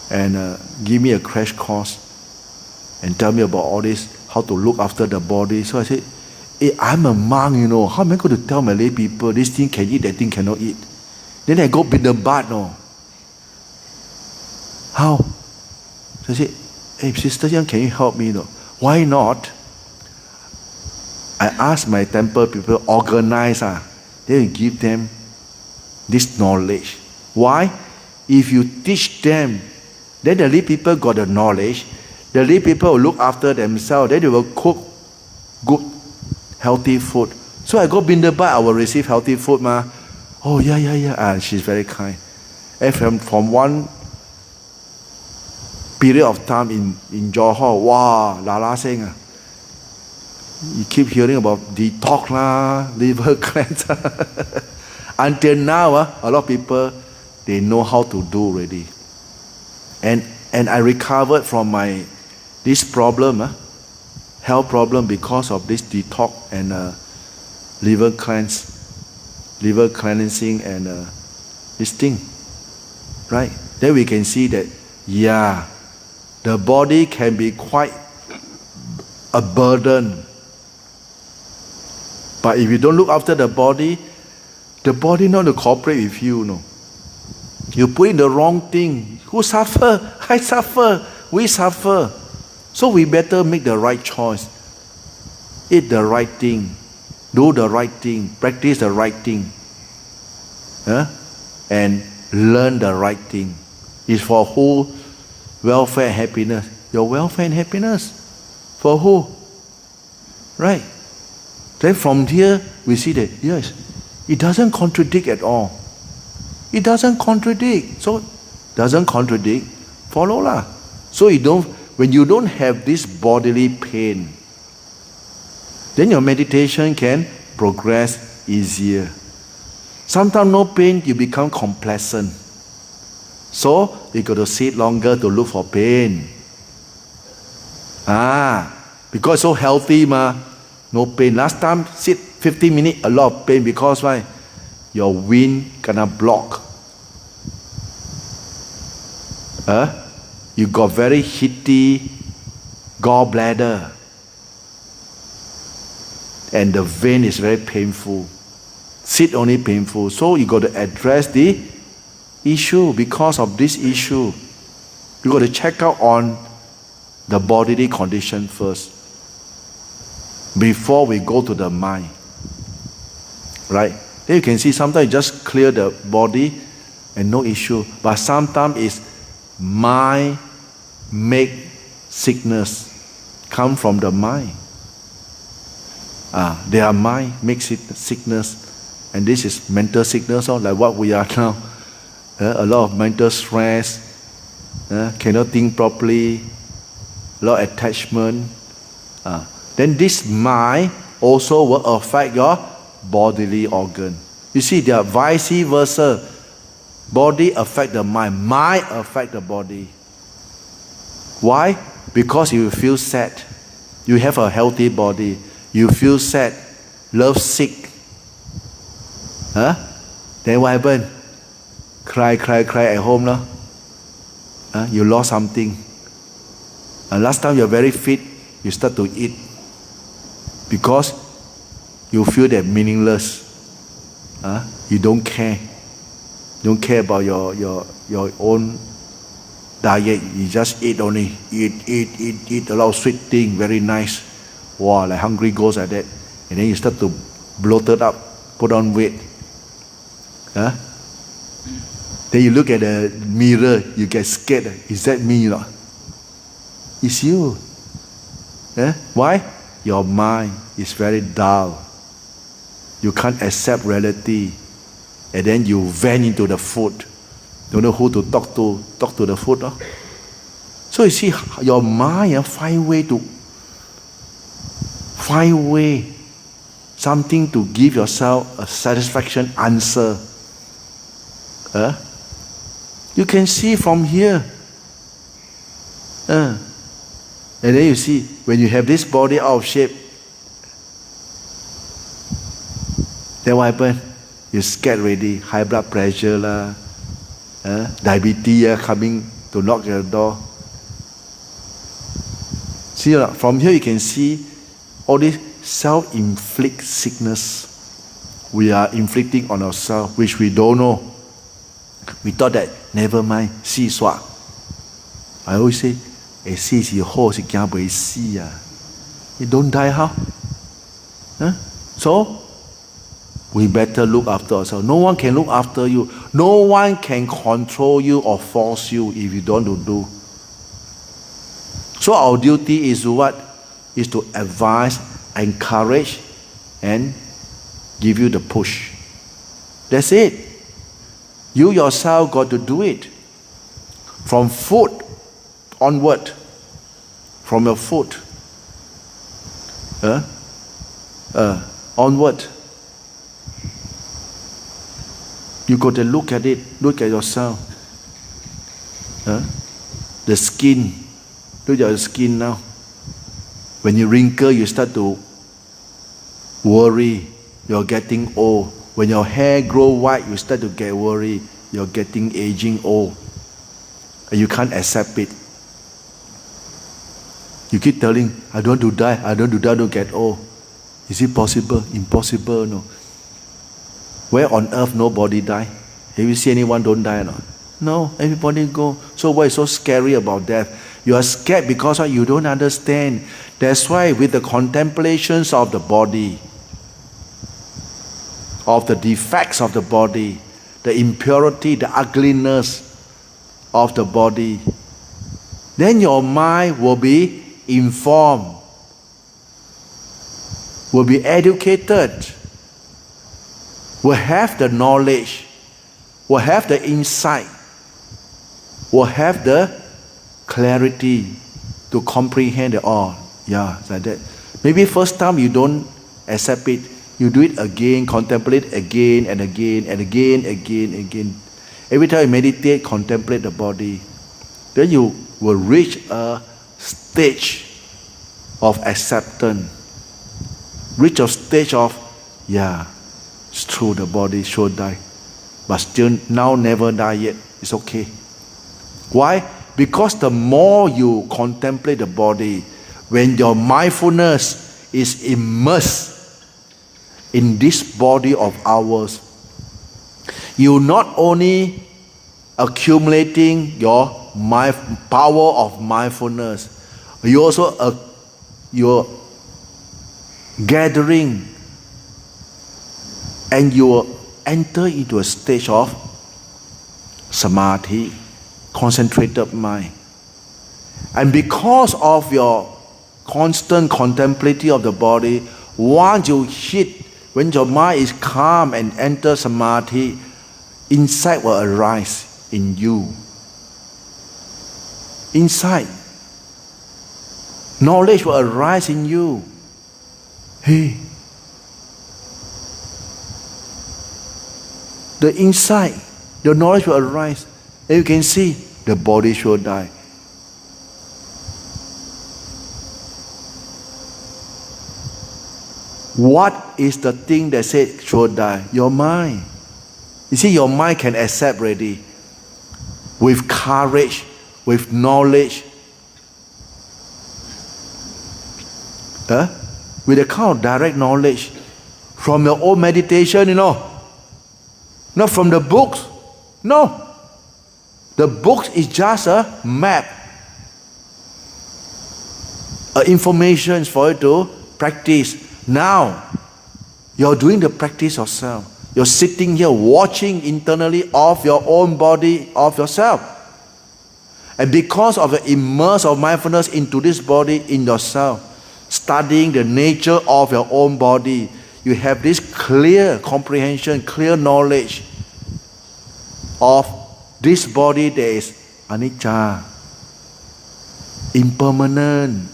and give me a crash course and tell me about all this, how to look after the body. So I said, hey, I'm a monk, How am I going to tell my lay people this thing can eat, that thing cannot eat? Then I go beat the butt, no? How? So I said, hey, Sister Young, can you help me? No? Why not? I asked my temple people, organize, they will give them this knowledge. Why? if you teach them, then the lay people got the knowledge. The lay people will look after themselves. Then they will cook good, healthy food. So I go Bindabat, I will receive healthy food, ma. Oh, yeah. And she's very kind. And from one period of time in Johor, wow, Lala saying, you keep hearing about detox lah, liver cleanse. Until now, a lot of people, they know how to do already. And I recovered from this problem, health problem, because of this detox and liver cleansing and this thing. Right? Then we can see that, yeah, the body can be quite a burden. But if you don't look after the body not to cooperate with you, no. You put in the wrong thing. Who suffer? I suffer. We suffer. So we better make the right choice. Eat the right thing. Do the right thing. Practice the right thing. And learn the right thing. It's for who? Welfare and happiness. Your welfare and happiness. For who? Right. Then from here, we see that, yes, it doesn't contradict at all. It doesn't contradict. So, doesn't contradict, follow lah. So when you don't have this bodily pain, then your meditation can progress easier. Sometimes no pain, you become complacent. So, you got to sit longer to look for pain. Because so healthy, no pain. Last time, sit 50 minutes, a lot of pain because why? Your wind gonna block. You got very heaty gallbladder. And the vein is very painful. Sit only painful. So you got to address the issue. Because of this issue, you got to check out on the bodily condition first, before we go to the mind. Right? Then you can see sometimes you just clear the body and no issue. But sometimes it's mind make sickness. Come from the mind. Their mind makes sickness. And this is mental sickness, like what we are now. A lot of mental stress. Cannot think properly. A lot of attachment. Then this mind also will affect your bodily organ. You see, they are vice versa. Body affect the mind. Mind affect the body. Why? Because you feel sad. You have a healthy body. You feel sad, love sick. Then what happened? Cry at home. No? You lost something. Last time you're very fit, you start to eat. Because you feel that meaningless. You don't care. You don't care about your own diet. You just eat only. Eat a lot of sweet thing, very nice. Wow, like hungry ghost like that. And then you start to bloated up, put on weight. Then you look at the mirror, you get scared. Is that me or not? It's you. Why? Your mind is very dull. You can't accept reality. And then you vent into the food. Don't know who to talk to the food. No? So you see, your mind find way, something to give yourself a satisfaction answer. You can see from here. And then you see, when you have this body out of shape, then what happens? You're scared already. High blood pressure, diabetes coming to knock your door. See, from here you can see all this self-inflict sickness we are inflicting on ourselves, which we don't know. We thought that, never mind, see swap. I always say, see is whole, you don't die how? So, we better look after ourselves. No one can look after you. No one can control you or force you if you don't do. So our duty is to what? Is to advise, encourage, and give you the push. That's it. You yourself got to do it. From foot onward. From your foot. Onward. You got to look at it. Look at yourself. The skin. Look at your skin now. When you wrinkle, you start to worry. You're getting old. When your hair grow white, you start to get worried. You're getting aging old. And you can't accept it. You keep telling, I don't want to die, I don't want to die, don't get old. Is it possible? Impossible, no. Where on earth nobody die? Have you seen anyone don't die or not? No, everybody go. So what is so scary about death? You are scared because you don't understand. That's why with the contemplations of the body, of the defects of the body, the impurity, the ugliness of the body, then your mind will be informed, will be educated, will have the knowledge, will have the insight, will have the clarity to comprehend it all. Yeah, like that. Maybe first time you don't accept it, you do it again, contemplate again and again and again, again. Every time you meditate, contemplate the body. Then you will reach a stage of acceptance. Reach a stage of, yeah, it's true, the body should die. But still now never die yet. It's okay. Why? Because the more you contemplate the body, when your mindfulness is immersed in this body of ours, you not only accumulating your power of mindfulness, you also you're gathering, and you will enter into a stage of samadhi, concentrated mind. And because of your constant contemplating of the body, once you hit, when your mind is calm and enter samadhi, insight will arise in you. Insight. Knowledge will arise in you. Hey. The insight, the knowledge will arise. And you can see the body should die. What is the thing that said should die? Your mind. You see, your mind can accept already. With courage, with knowledge. With a kind of direct knowledge. From your own meditation, Not from the books. No. The books is just a map. Information for you to practice. Now, you're doing the practice yourself. You're sitting here watching internally of your own body, of yourself. And because of the immerse of mindfulness into this body in yourself, studying the nature of your own body, you have this clear comprehension, clear knowledge of this body that is anicca, impermanent.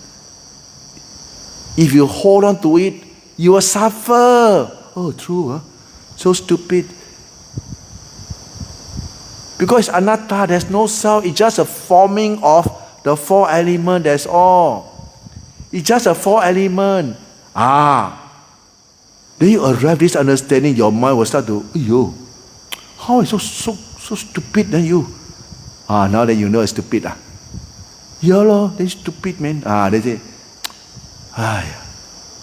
If you hold on to it, you will suffer. Oh, true, huh? So stupid. Because anatta, there's no self. It's just a forming of the four elements, that's all. It's just a four element. Then you arrive this understanding, your mind will start to, how is so stupid than you? Now that you know it's stupid. Yeah, lor, that's stupid, man. They say,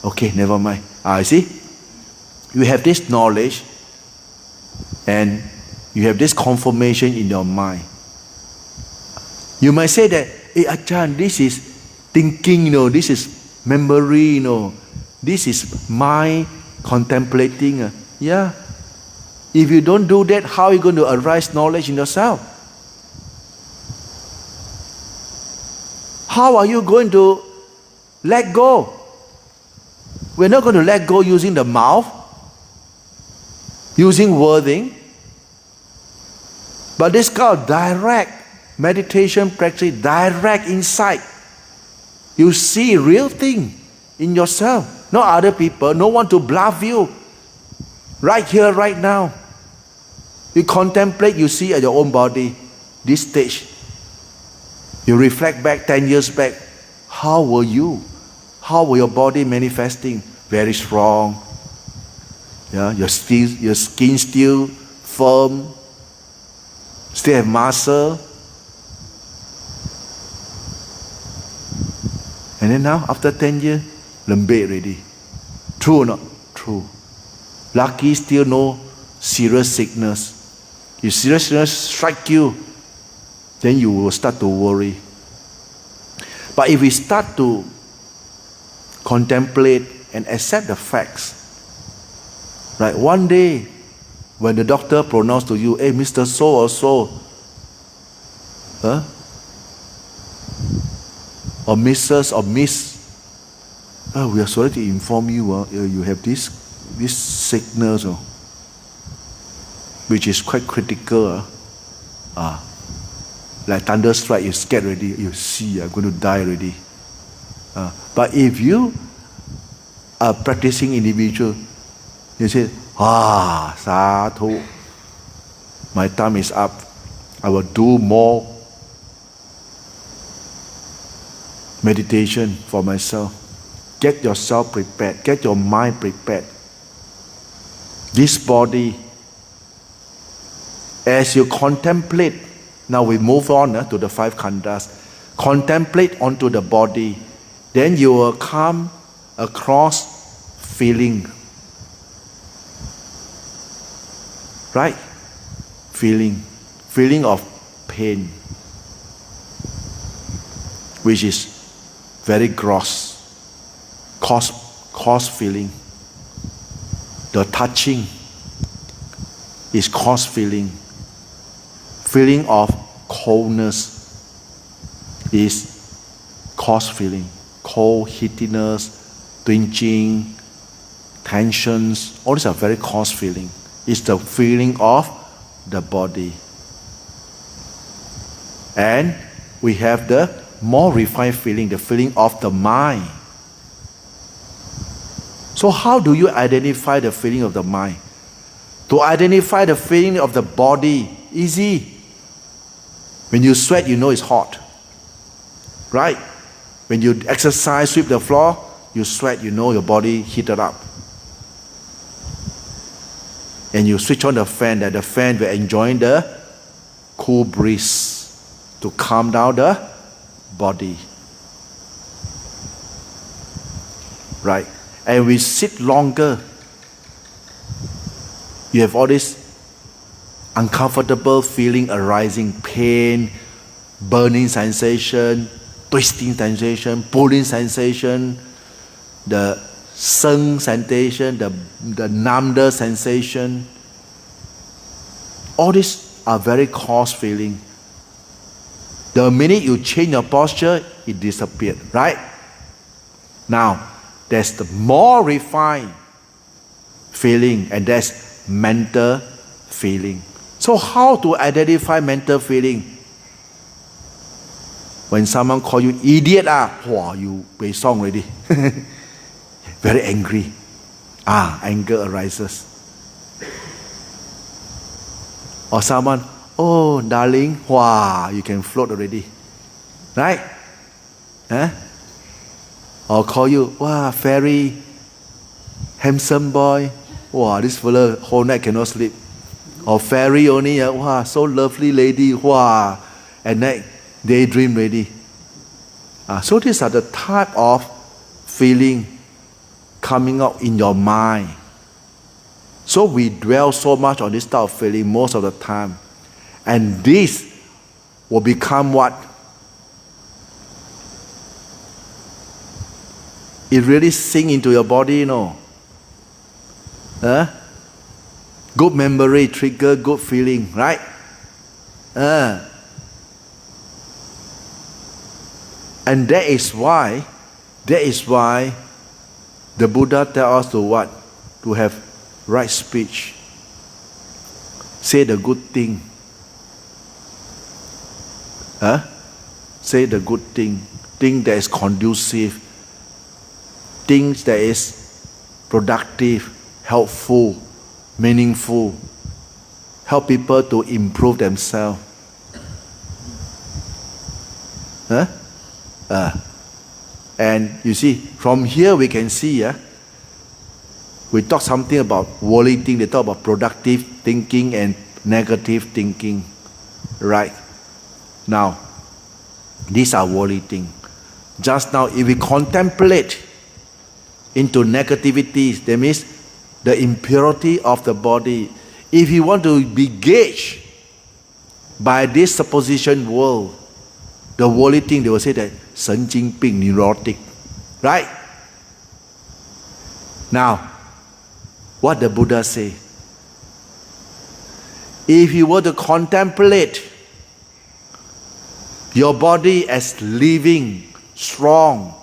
okay, never mind. You see, you have this knowledge and you have this confirmation in your mind. You might say that, hey, Ajahn, this is thinking, this is memory, this is mind contemplating. Yeah. If you don't do that, how are you going to arise knowledge in yourself? How are you going to let go? We're not going to let go using the mouth, using wording. But this kind of direct meditation practice, direct insight. You see real thing in yourself, not other people. No one to bluff you. Right here, right now. You contemplate, you see at your own body, this stage. You reflect back 10 years back. How were you? How were your body manifesting? Very strong. Yeah, your skin still firm. Still have muscle. And then now, after 10 years, lembek already. True or not? True. Lucky still no serious sickness. If serious sickness strike you, then you will start to worry. But if we start to contemplate and accept the facts, right? One day, when the doctor pronounced to you, hey, Mr. So or so, or Mrs. or Miss, we are sorry to inform you, you have this sickness, which is quite critical. Like thunder strike, you're scared already. You see, I'm going to die already. But if you are practicing individual, you say, sadhu, my time is up. I will do more meditation for myself. Get yourself prepared. Get your mind prepared. This body, as you contemplate, now we move on to the 5 khandhas. Contemplate onto the body. Then you will come across feeling. Right? Feeling of pain, which is very gross, coarse feeling. The touching is coarse feeling. Feeling of coldness is coarse feeling. Cold, heatiness, twinging, tensions, all these are very coarse feeling. It's the feeling of the body. And we have the more refined feeling, the feeling of the mind. So how do you identify the feeling of the mind? To identify the feeling of the body, easy. When you sweat, you know it's hot. Right? When you exercise, sweep the floor, you sweat, you know your body heated up. And you switch on the fan, that the fan will enjoy the cool breeze to calm down the body. Right? And we sit longer. You have all this uncomfortable feeling arising, pain, burning sensation, twisting sensation, pulling sensation, the seng sensation, the numbness sensation. All these are very coarse feeling. The minute you change your posture, it disappeared, right? Now, there's the more refined feeling, and that's mental feeling. So how to identify mental feeling? When someone call you idiot, you pay song already. Very angry. Anger arises. Or someone, oh darling, you can float already. Right? Or call you, very handsome boy. This fella whole night cannot sleep. Or fairy only, so lovely lady, at night daydream already. So these are the type of feeling coming out in your mind. So we dwell so much on this type of feeling most of the time. And this will become what? It really sink into your body, Good memory trigger good feeling, right? And that is why the Buddha tells us to what? To have right speech. Say the good thing. Say the good thing. Thing that is conducive. Things that is productive, helpful, meaningful. Help people to improve themselves. And you see, from here we can see, we talk something about worldly thing. They talk about productive thinking and negative thinking, right? Now, these are worldly things. Just now, if we contemplate into negativity, that means the impurity of the body. If you want to be gauged by this supposition world, the worldly thing, they will say that 神经病, neurotic, right? Now, what the Buddha say? If you were to contemplate your body as living, strong,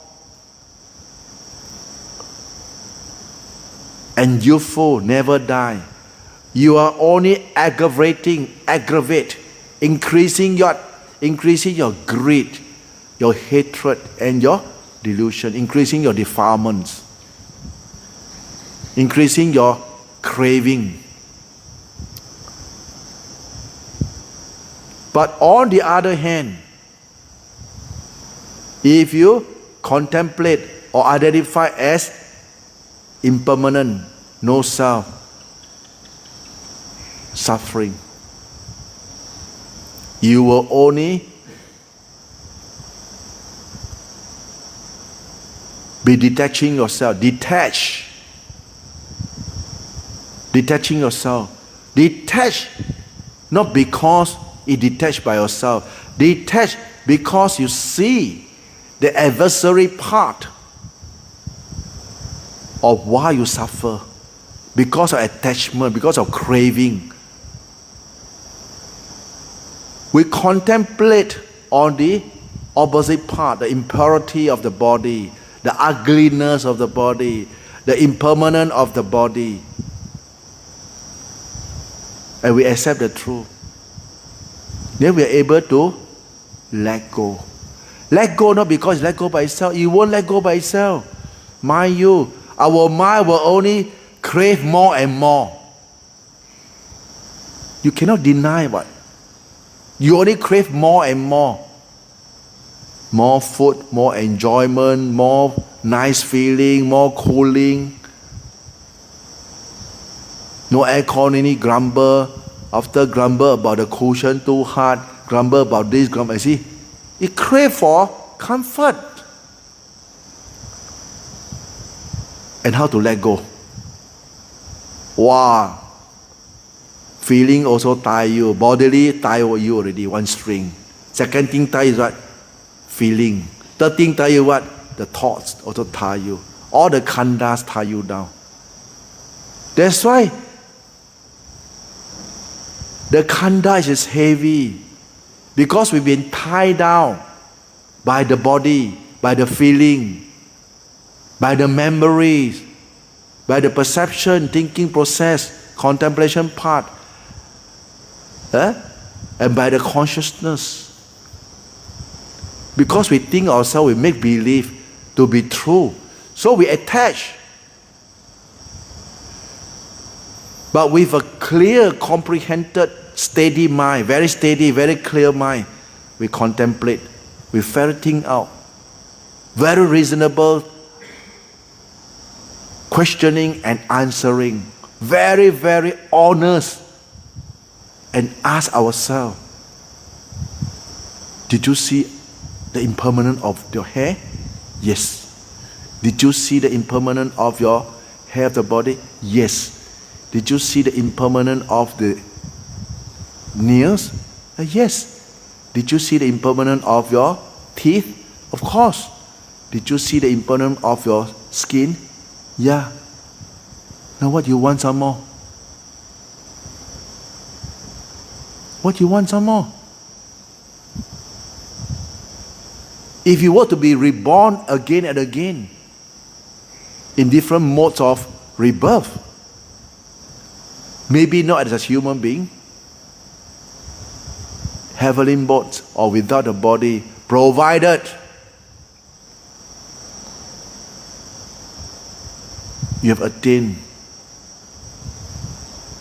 and youthful, never die, you are only aggravate, increasing your greed, your hatred, and your delusion, increasing your defilements, increasing your craving. But on the other hand, if you contemplate or identify as impermanent, no self, suffering, you will only be detaching yourself, detaching yourself. Detach not because it detached by yourself. Detach because you see the adversary part of why you suffer. Because of attachment, because of craving. We contemplate on the opposite part, the impurity of the body, the ugliness of the body, the impermanence of the body. And we accept the truth. Then we are able to let go. Let go not because let go by itself. You won't let go by itself. Mind you, our mind will only crave more and more. You cannot deny what. You only crave more and more. More food, more enjoyment, more nice feeling, more cooling. No aircon, any grumble. After grumble about the cushion too hard, grumble about this, grumble. You see, you crave for comfort. And how to let go? Wow. Feeling also tie you. Bodily tie you already, one string. Second thing tie is what? Feeling. Third thing tie you what? The thoughts also tie you. All the khandhas tie you down. That's why the khandha is heavy. Because we've been tied down by the body, by the feeling, by the memories, by the perception, thinking process, contemplation part, and by the consciousness. Because we think ourselves, we make believe to be true. So we attach. But with a clear, comprehended, steady mind, very steady, very clear mind, we contemplate, we ferreting out. Very reasonable questioning and answering. Very, very honest. And ask ourselves, did you see the impermanence of your hair? Yes. Did you see the impermanence of your hair of the body? Yes. Did you see the impermanence of the nails? Yes. Did you see the impermanence of your teeth? Of course. Did you see the impermanence of your skin? Yeah. Now what, you want some more? What you want some more? If you were to be reborn again and again in different modes of rebirth, maybe not as a human being, heavenly modes or without a body, provided you have attained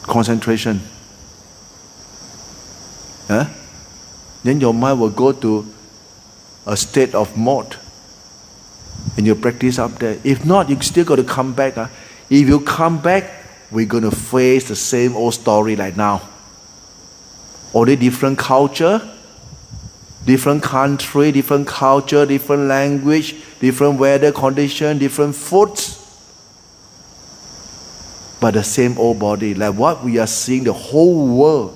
concentration, then your mind will go to a state of mode and you practice up there. If not, you still got to come back. If you come back, we're going to face the same old story like now. Only different culture, different country, different culture, different language, different weather condition, different foods. But the same old body, like what we are seeing the whole world.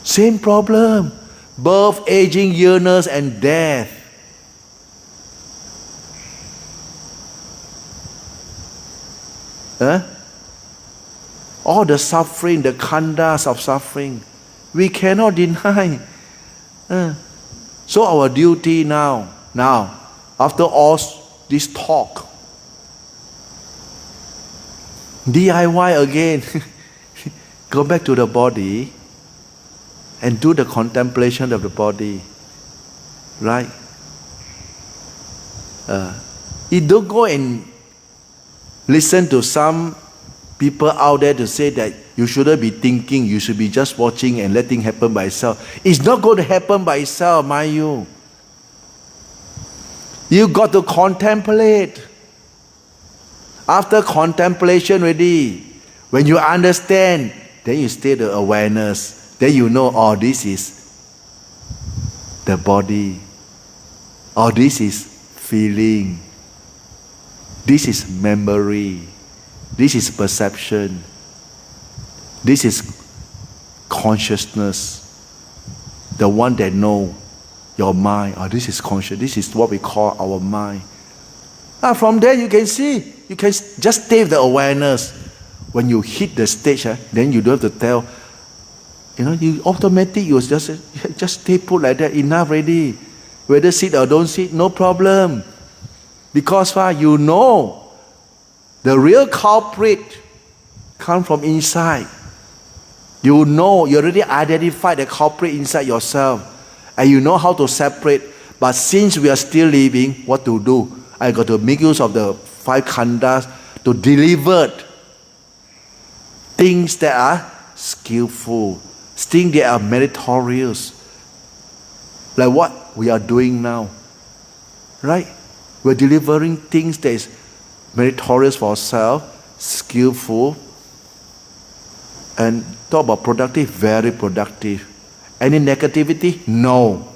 Same problem. Birth, aging, illness, and death. All the suffering, the khandas of suffering, we cannot deny. So our duty now, after all this talk, DIY again, go back to the body and do the contemplation of the body, right? You don't go and listen to some people out there to say that you shouldn't be thinking, you should be just watching and letting happen by itself. It's not going to happen by itself, mind you. You got to contemplate. After contemplation already, when you understand, then you stay the awareness. Then you know, oh, this is the body. Oh, this is feeling. This is memory. This is perception. This is consciousness. The one that know your mind. Oh, this is conscious. This is what we call our mind. From there you can see. You can just stay with the awareness. When you hit the stage, then you don't have to tell. You automatically, you just stay put like that, enough already. Whether sit or don't sit, no problem. Because you know, the real culprit comes from inside. You know, you already identified the culprit inside yourself. And you know how to separate. But since we are still living, what to do? I got to make use of the 5 khandas to deliver things that are skillful, things that are meritorious, like what we are doing now, right? We're delivering things that is meritorious for ourselves, skillful, and talk about productive, very productive. Any negativity? No.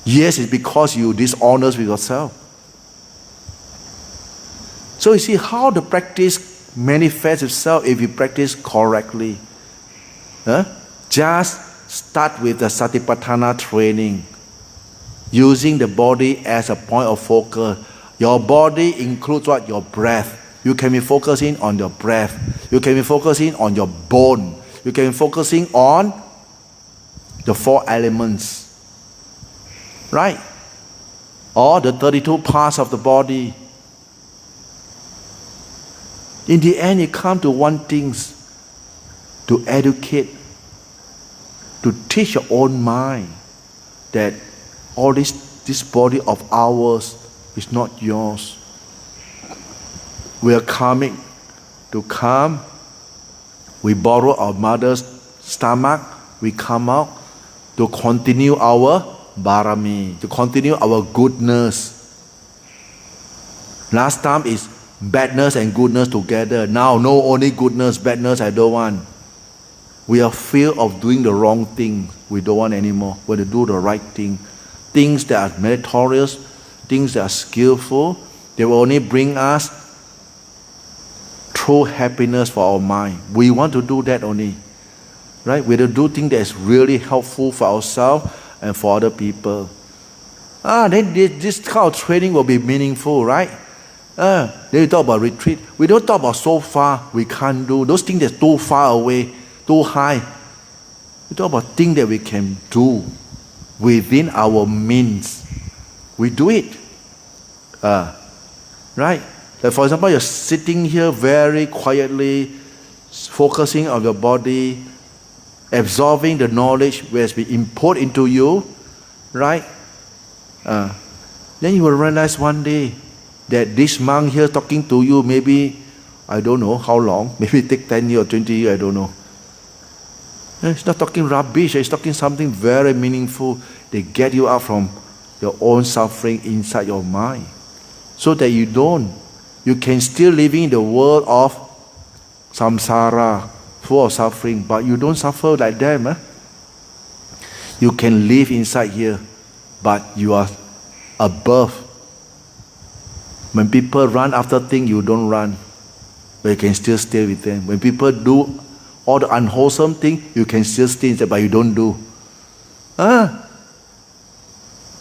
Yes, it's because you dishonest with yourself. So you see how the practice manifests itself if you practice correctly. Just start with the Satipatthana training, using the body as a point of focus. Your body includes what? Your breath. You can be focusing on your breath. You can be focusing on your bone. You can be focusing on the 4 elements. Right? Or the 32 parts of the body. In the end, it comes to one thing: to educate, to teach your own mind that all this body of ours is not yours. We are coming to come. We borrow our mother's stomach. We come out to continue our barami, to continue our goodness. Last time is badness and goodness together. Now, no only goodness, badness I don't want. We are fear of doing the wrong thing. We don't want anymore. We want to do the right thing. Things that are meritorious, things that are skillful, they will only bring us true happiness for our mind. We want to do that only. Right? We want to do things that is really helpful for ourselves and for other people. Then this kind of training will be meaningful, right? Then we talk about retreat. We don't talk about so far we can't do. Those things that's too far away, too high. We talk about things that we can do within our means. We do it. Right? Like for example, you're sitting here very quietly, focusing on your body, absorbing the knowledge which has been input into you, right? Then you will realize one day that this monk here talking to you, maybe, I don't know how long, maybe take 10 years or 20 years, I don't know. He's not talking rubbish, he's talking something very meaningful. They get you out from your own suffering inside your mind. So that you can still living in the world of samsara, full of suffering, but you don't suffer like them. You can live inside here, but you are above. When people run after things, you don't run, but you can still stay with them. When people do all the unwholesome things, you can still stay inside, but you don't do.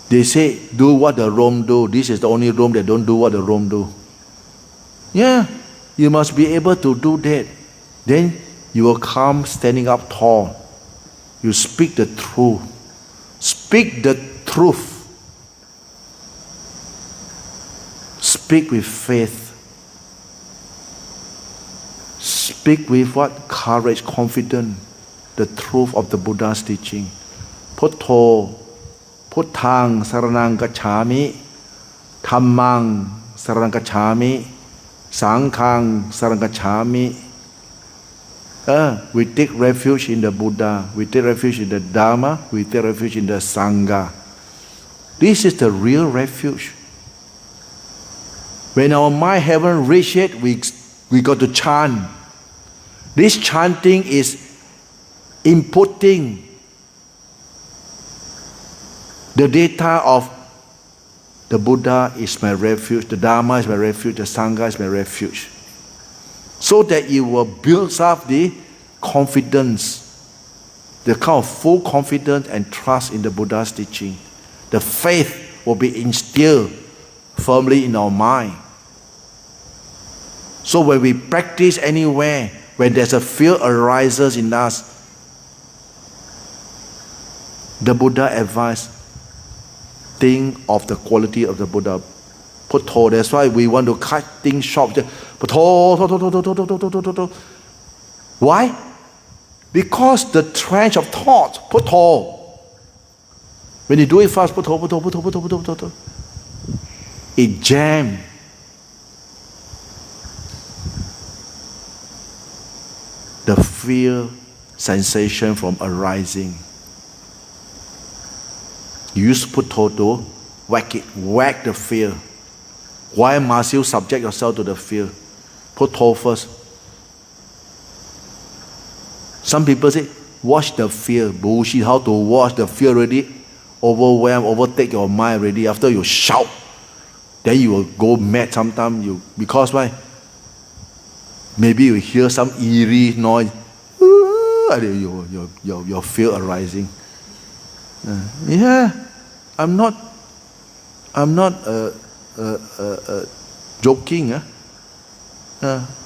They say, do what the Rome do. This is the only Rome that don't do what the Rome do. Yeah, you must be able to do that. Then you will come standing up tall. You speak the truth. Speak the truth. Speak with faith. Speak with what? Courage, confidence. The truth of the Buddha's teaching. Putto, Puttang saranang gacchami. Dhammang saranang gacchami. Sanghang saranang gacchami. We take refuge in the Buddha. We take refuge in the Dharma. We take refuge in the Sangha. This is the real refuge. When our mind haven't reached it, we got to chant. This chanting is inputting the data of the Buddha is my refuge, the Dharma is my refuge, the Sangha is my refuge. So that you will build up the confidence, the kind of full confidence and trust in the Buddha's teaching. The faith will be instilled firmly in our mind. So when we practice anywhere, when there's a fear arises in us, the Buddha advised, think of the quality of the Buddha. Putto, that's why we want to cut things short. Putto. Why? Because the trench of thought, putto. When you do it fast, putto. It jams. The fear sensation from arising. You use putto to whack the fear. Why must you subject yourself to the fear? Putto first. Some people say, watch the fear. Bullshit, how to watch the fear already? Overwhelm, overtake your mind already. After you shout, then you will go mad sometimes. Because why? Maybe you hear some eerie noise. Your fear arising. I'm not joking.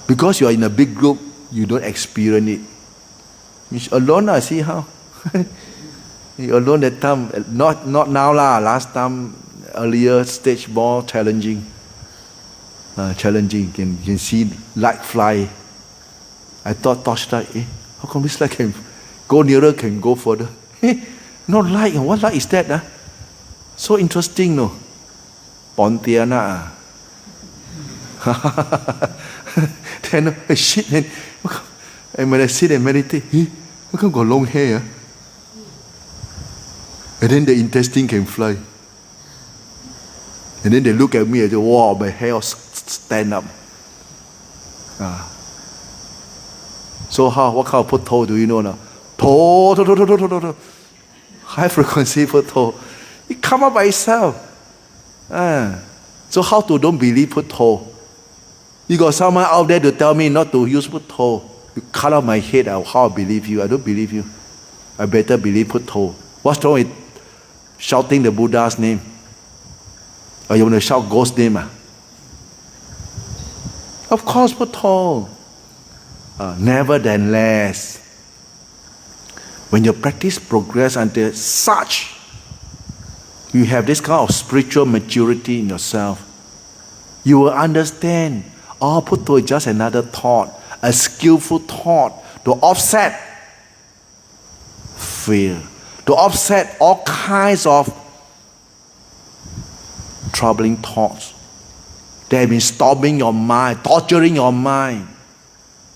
Because you are in a big group, you don't experience it. You're alone, I see how. You're alone that time. Not now lah. Last time, earlier stage more challenging. Challenging. You can see light fly. I thought torchlight. How come this light can go nearer, can go further? No light. What light is that? So interesting, no? Pontiana. Then shit. Then, and when I sit and meditate, how come got long hair? And then the intestine can fly. And then they look at me and say, wow, my hair stand up. So what kind of putto do you know now? To. High frequency putto. It come up by itself. So how to don't believe putto? You got someone out there to tell me not to use putto. You cut off my head, how I believe you? I don't believe you. I better believe putto. What's wrong with shouting the Buddha's name? Or you want to shout God's name? Of course, putto. Nevertheless, When your practice progress until such, you have this kind of spiritual maturity in yourself, you will understand, oh, Putto is just another thought, a skillful thought to offset fear, to offset all kinds of troubling thoughts. They have been storming your mind, torturing your mind.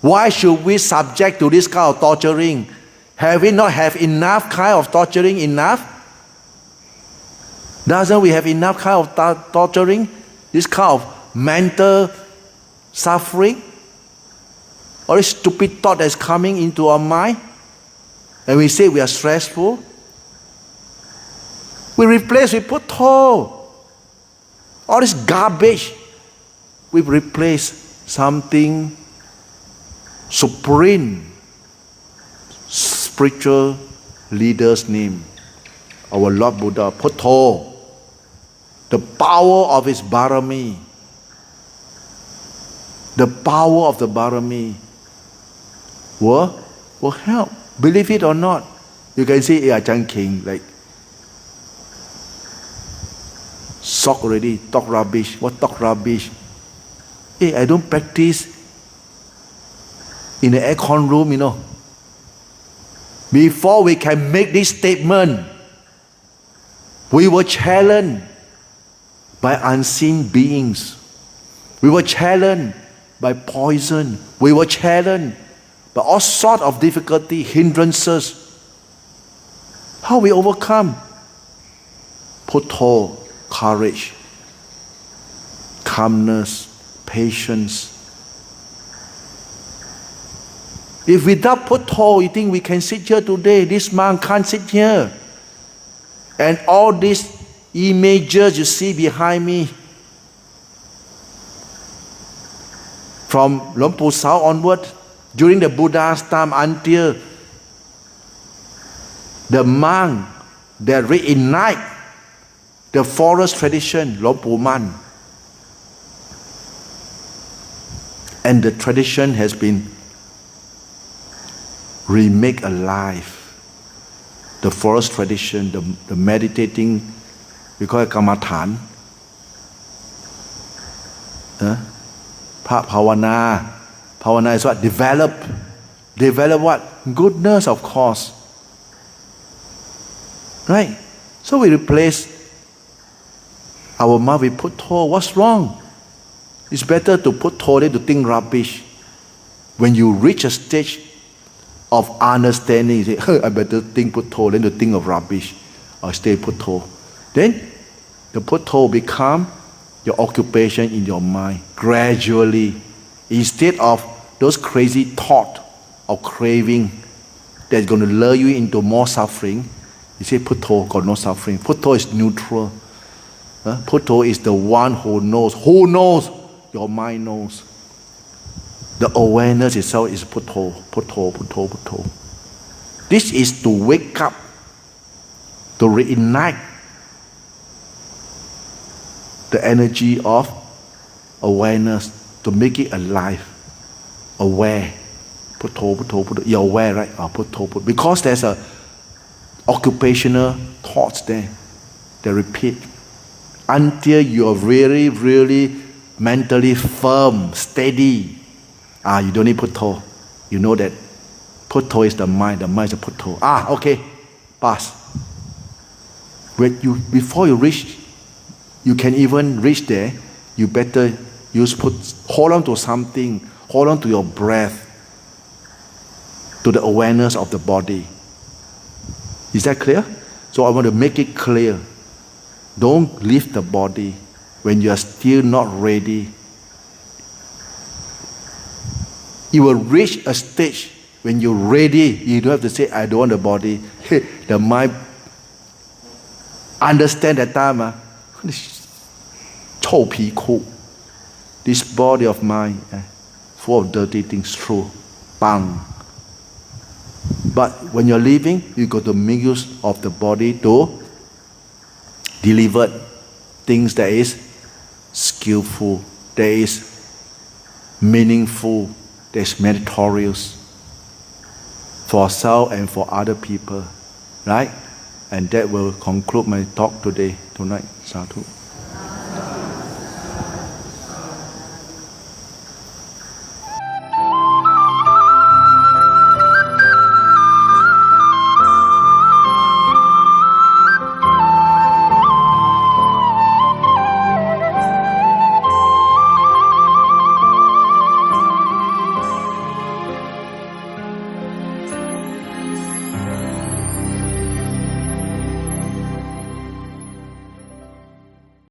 Why should we subject to this kind of torturing? Have we not have enough kind of torturing enough? Doesn't we have enough kind of torturing? This kind of mental suffering? Or this stupid thought that's coming into our mind? And we say we are stressful? We replace with Putto. All this garbage, we replace something supreme, spiritual leader's name, our Lord Buddha, Putto, the power of his Barami, the power of the Barami will help. Believe it or not. You can say, hey, Ajahn Keng, like, sock already, talk rubbish. What talk rubbish? Hey, I don't practice in the aircon room, you know. Before we can make this statement, we were challenged by unseen beings. We were challenged by poison. We were challenged by all sorts of difficulty, hindrances. How we overcome? Putto, courage, calmness, patience. If without Putto, you think we can sit here today? This monk can't sit here. And all these images you see behind me, from Luang Pu Sao onward, during the Buddha's time until the monk that reignite the forest tradition, Luang Pu Mun. And the tradition has been remade alive. The forest tradition, the meditating, we call it Kamathan. Bhavana. Bhavana is what? Develop what? Goodness, of course. Right? So we replace our mouth with Putto. What's wrong? It's better to Putto than to think rubbish. When you reach a stage of understanding, you say, hey, I better think Putto than to think of rubbish. Or stay Putto. Then the Putto become your occupation in your mind gradually. Instead of those crazy thoughts or craving that's going to lure you into more suffering, you say Putto got no suffering. Putto is neutral. Putto is the one who knows. Who knows? Your mind knows. The awareness itself is Putto, Putto, Putto, Putto. This is to wake up, to reignite the energy of awareness, to make it alive, aware. Putto, Putto, Putto. You're aware, right? Putto, Putto. Because there's a occupational thoughts there. They repeat until you are really, really mentally firm, steady. You don't need Putto. You know that Putto is the mind is the Putto. Okay, pass. Before you reach, you can even reach there, you better hold on to something, hold on to your breath, to the awareness of the body. Is that clear? So I want to make it clear. Don't leave the body when you are still not ready. You will reach a stage when you're ready. You don't have to say, I don't want the body. The mind understand that time. This body of mine full of dirty things, true. Bang. But when you're leaving, you got to make use of the body to deliver things that is skillful, that is meaningful, that is meritorious. for self and for other people, right? And that will conclude my talk tonight. Sadhu.